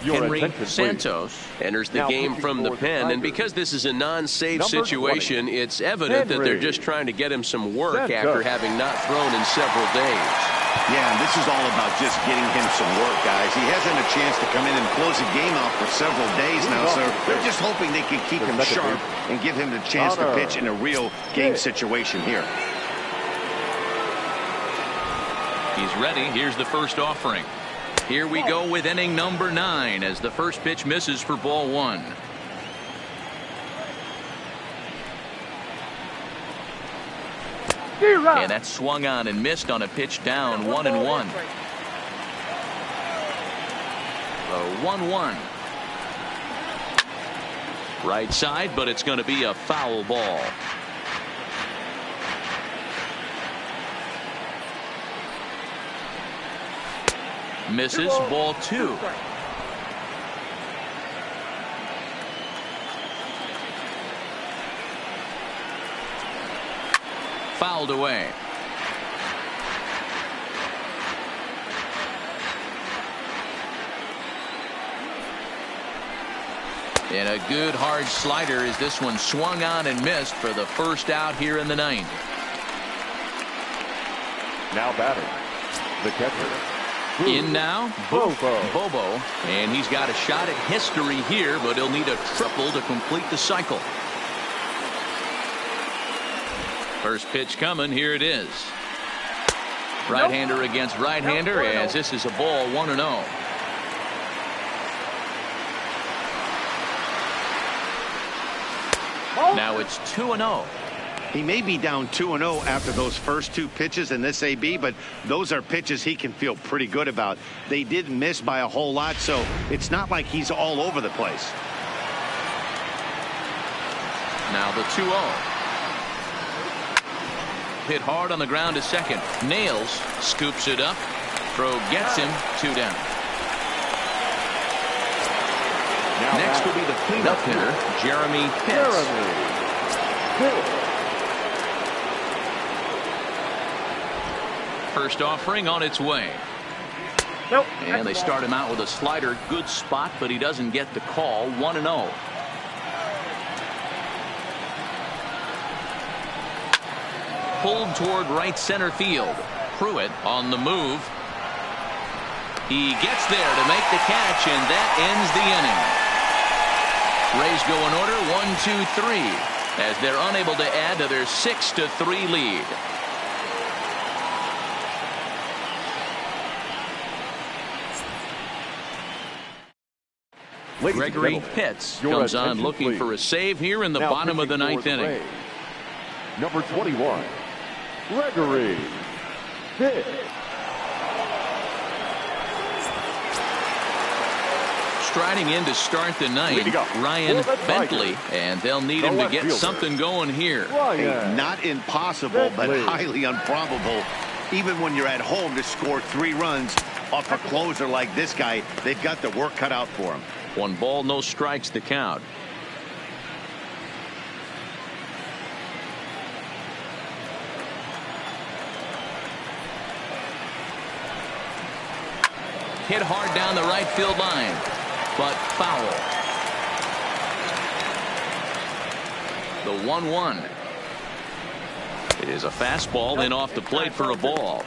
Henry Santos enters the game from the pen, and because this is a non-save situation, it's evident that they're just trying to get him some work after having not thrown in several days. Yeah, and this is all about just getting him some work, guys. He hasn't a chance to come in and close the game out for several days now, so they're just hoping they can keep him sharp and give him the chance to pitch in a real game situation here. He's ready. Here's the first offering. Here we go with inning number 9 as the first pitch misses for ball 1. And that's swung on and missed on a pitch down 1-1. 1-1. Right side, but it's going to be a foul ball. Misses, ball 2. Fouled away. And a good hard slider as this one swung on and missed for the first out here in the 9th. Now batting, the catcher. In now, Bobo, and he's got a shot at history here, but he'll need a triple to complete the cycle. First pitch coming, here it is. Right-hander against right-hander as this is a ball 1-0. Now it's 2-0. He may be down 2-0 after those first 2 pitches in this AB, but those are pitches he can feel pretty good about. They did miss by a whole lot, so it's not like he's all over the place. Now the 2-0. Hit hard on the ground to second. Nails scoops it up. Throw gets him. 2 down. Next will be the cleanup hitter, Jeremy Pitts. First offering on its way. And they start him out with a slider. Good spot, but he doesn't get the call. 1-0. Pulled toward right center field. Pruitt on the move. He gets there to make the catch, and that ends the inning. Rays go in order 1-2-3 as they're unable to add to their 6-3 lead. Gregory Pitts comes on looking for a save here in the bottom of the 9th inning. Number 21, Gregory Pitts. Striding in to start the 9th, Ryan Bentley, and they'll need him to get something going here. Hey, not impossible, but highly improbable. Even when you're at home to score 3 runs off a closer like this guy, they've got the work cut out for him. 1 ball, no strikes to count. Hit hard down the right field line, but foul. The 1-1. It is a fastball, then off the plate for a ball.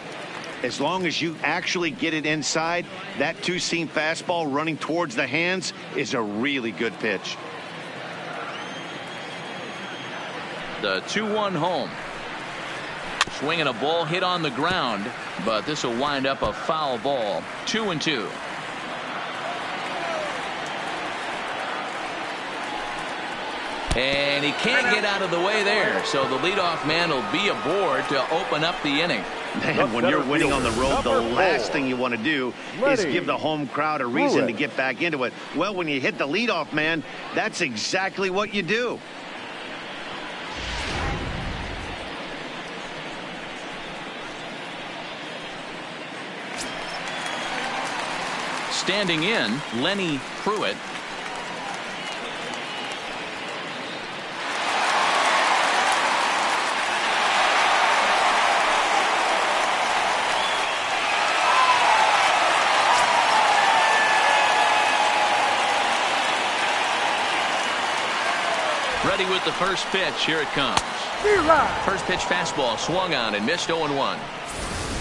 As long as you actually get it inside, that two-seam fastball running towards the hands is a really good pitch. The 2-1 home. Swinging a ball hit on the ground, but this will wind up a foul ball. 2-2. And he can't get out of the way there, so the leadoff man will be aboard to open up the inning. Man, when you're winning on the road, the last thing you want to do is give the home crowd a reason to get back into it. Well, when you hit the leadoff man, that's exactly what you do. Standing in, Lenny Pruitt. Ready with the first pitch. Here it comes. First pitch fastball swung on and missed. 0-1.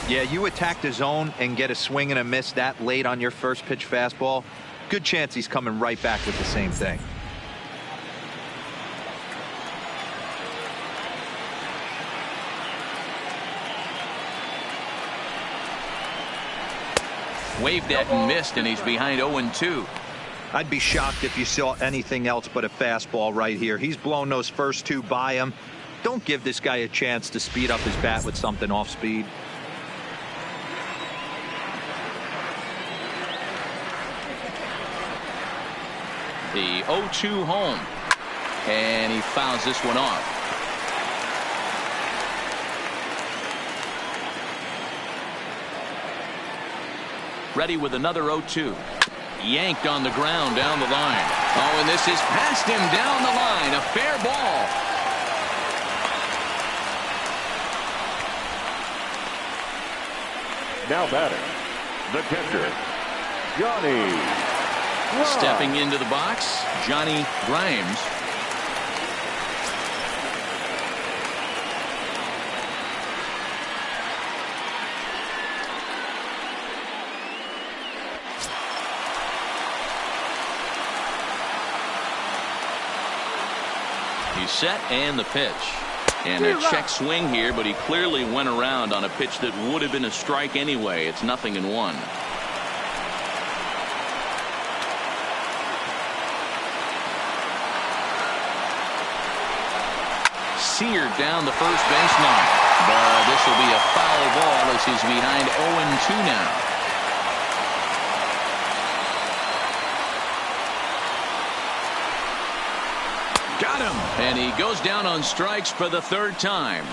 Yeah, you attack the zone and get a swing and a miss that late on your first pitch fastball. Good chance he's coming right back with the same thing. Waved at and missed, and he's behind 0-2. I'd be shocked if you saw anything else but a fastball right here. He's blown those first two by him. Don't give this guy a chance to speed up his bat with something off speed. The 0-2 home, and he fouls this one off. Ready with another 0-2. Yanked on the ground down the line. Oh, and this is past him down the line. A fair ball. Now batting, the catcher, Johnny. Stepping into the box, Johnny Grimes. He's set and the pitch. And a check swing here, but he clearly went around on a pitch that would have been a strike anyway. It's 0-1. Seared down the first baseline, but this will be a foul ball as he's behind 0-2 now. Got him, and he goes down on strikes for the third time.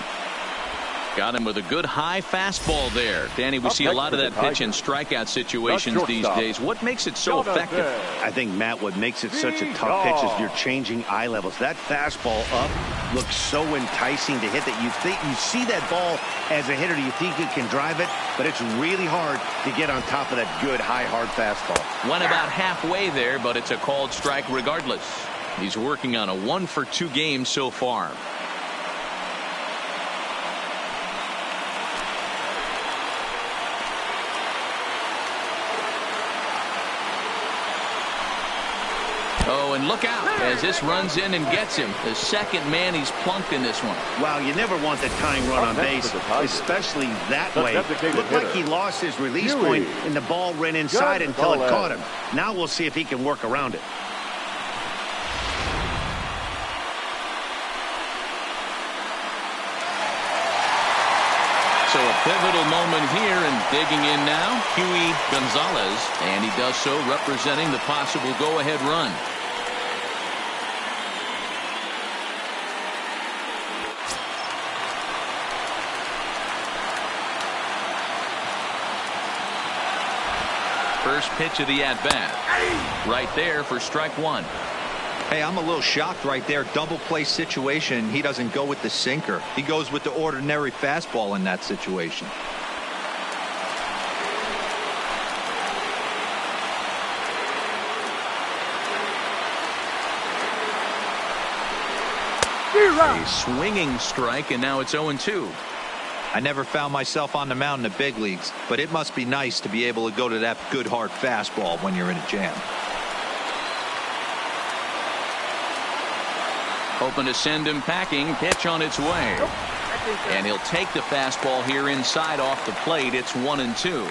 Got him with a good high fastball there. Danny, we see a lot of that pitch in strikeout situations these days. What makes it so effective? I think, Matt, what makes it such a tough pitch is you're changing eye levels. That fastball up looks so enticing to hit that you see that ball as a hitter, you think you can drive it, but it's really hard to get on top of that good high hard fastball. Went about halfway there, but it's a called strike regardless. He's working on a 1-for-2 game so far. Oh, and look out as this runs in and gets him. The second man he's plunked in this one. Wow, you never want the tying run on base, especially that way. Looked like he lost his release point and the ball ran inside until it caught him. Now we'll see if he can work around it. So a pivotal moment here, and digging in now, Huey Gonzalez, and he does so representing the possible go-ahead run. First pitch of the at-bat. Right there for strike one. Hey, I'm a little shocked right there. Double play situation. He doesn't go with the sinker. He goes with the ordinary fastball in that situation. A swinging strike, and now it's 0-2. I never found myself on the mound in the big leagues, but it must be nice to be able to go to that good hard fastball when you're in a jam. Hoping to send him packing. Pitch on its way. And he'll take the fastball here inside off the plate. It's 1-2.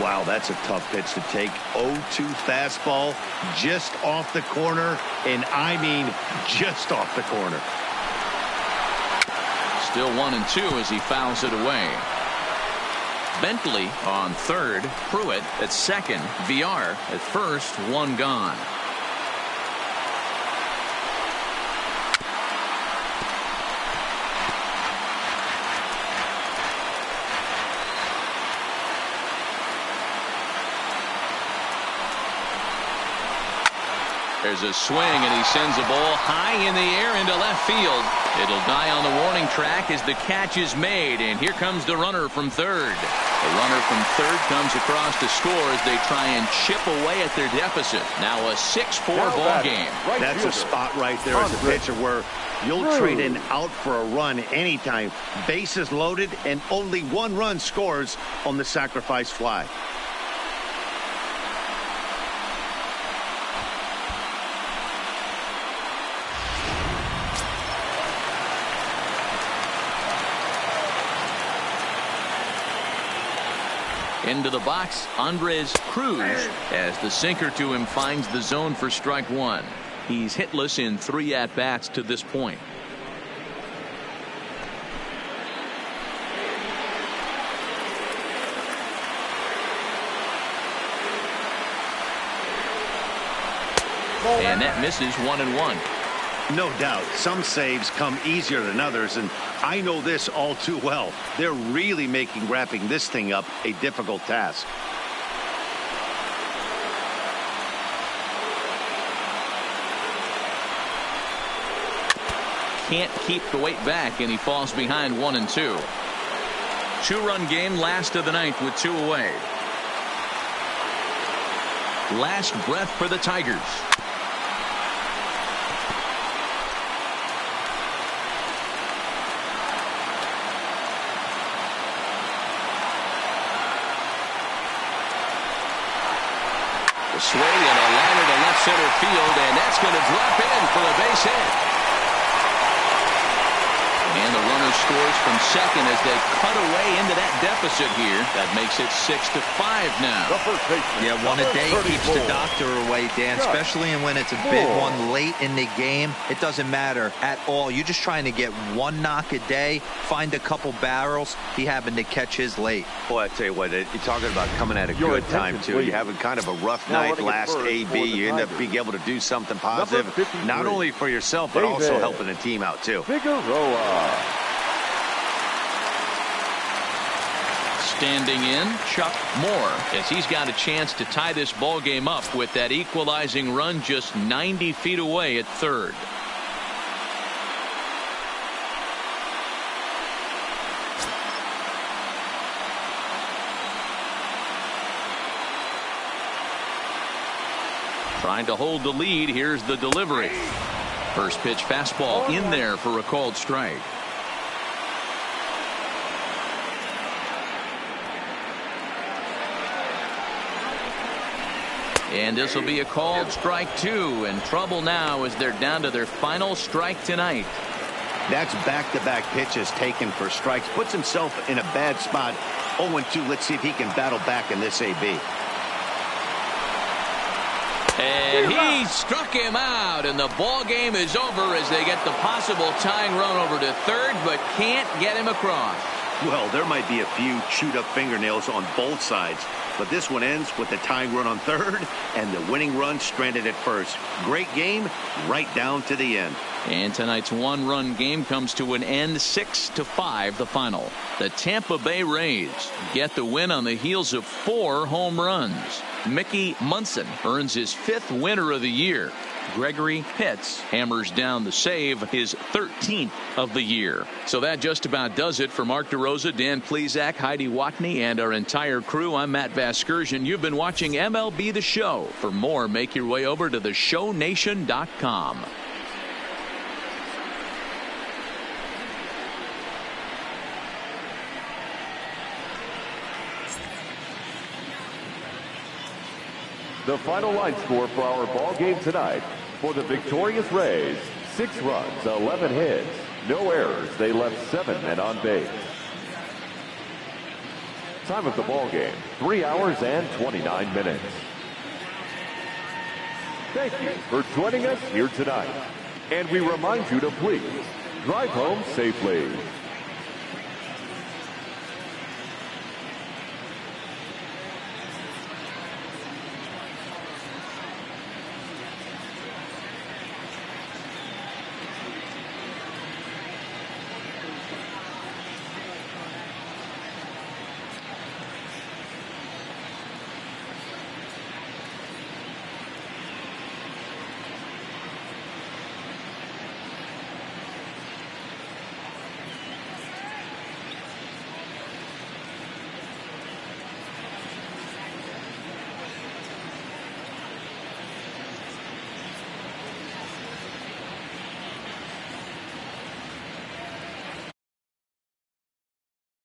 Wow, that's a tough pitch to take. 0-2 fastball just off the corner, and I mean just off the corner. Still 1-2 as he fouls it away. Bentley on third. Pruitt at second. VR at first. One gone. There's a swing, and he sends a ball high in the air into left field. It'll die on the warning track as the catch is made, and here comes the runner from third. The runner from third comes across to score as they try and chip away at their deficit. Now a 6-4 ball game. That's a spot right there as a pitcher where you'll trade an out for a run anytime. Bases loaded, and only one run scores on the sacrifice fly. Into the box, Andres Cruz, as the sinker to him finds the zone for strike one. He's hitless in 3 at-bats to this point. And that misses 1-1. No doubt, some saves come easier than others, and I know this all too well. They're really making wrapping this thing up a difficult task. Can't keep the weight back, and he falls behind 1-2. 2-run game, last of the ninth with 2 away. Last breath for the Tigers. Swing and a liner to left center field, and that's going to drop in for a base hit. And the runner scores from second as they cut away into that deficit here. That makes it 6-5 now. Yeah, one a day keeps the doctor away, Dan, especially when it's a big one late in the game. It doesn't matter at all. You're just trying to get one knock a day, find a couple barrels. He happened to catch his late. Boy, I tell you what, you're talking about coming at a good time, too. You're having kind of a rough night last AB. You end up being able to do something positive, not only for yourself, but also helping the team out, too. Standing in, Chuck Moore, as he's got a chance to tie this ball game up with that equalizing run just 90 feet away at third. Trying to hold the lead. Here's the delivery. First pitch fastball in there for a called strike. And this will be a called strike 2, and trouble now as they're down to their final strike tonight. That's back-to-back pitches taken for strikes. Puts himself in a bad spot. 0-2. Let's see if he can battle back in this AB. And he struck him out, and the ball game is over as they get the possible tying run over to third, but can't get him across. Well, there might be a few chewed-up fingernails on both sides, but this one ends with the tying run on third and the winning run stranded at first. Great game right down to the end. And tonight's one-run game comes to an end, 6-5 the final. The Tampa Bay Rays get the win on the heels of 4 home runs. Mickey Munson earns his 5th winner of the year. Gregory Pitts hammers down the save, his 13th of the year. So that just about does it for Mark DeRosa, Dan Plesac, Heidi Watney, and our entire crew. I'm Matt Vasgersian. You've been watching MLB The Show. For more, make your way over to theshownation.com. The final line score for our ball game tonight: for the victorious Rays, 6 runs, 11 hits, no errors. They left 7 men on base. Time of the ball game, 3 hours and 29 minutes. Thank you for joining us here tonight. And we remind you to please drive home safely.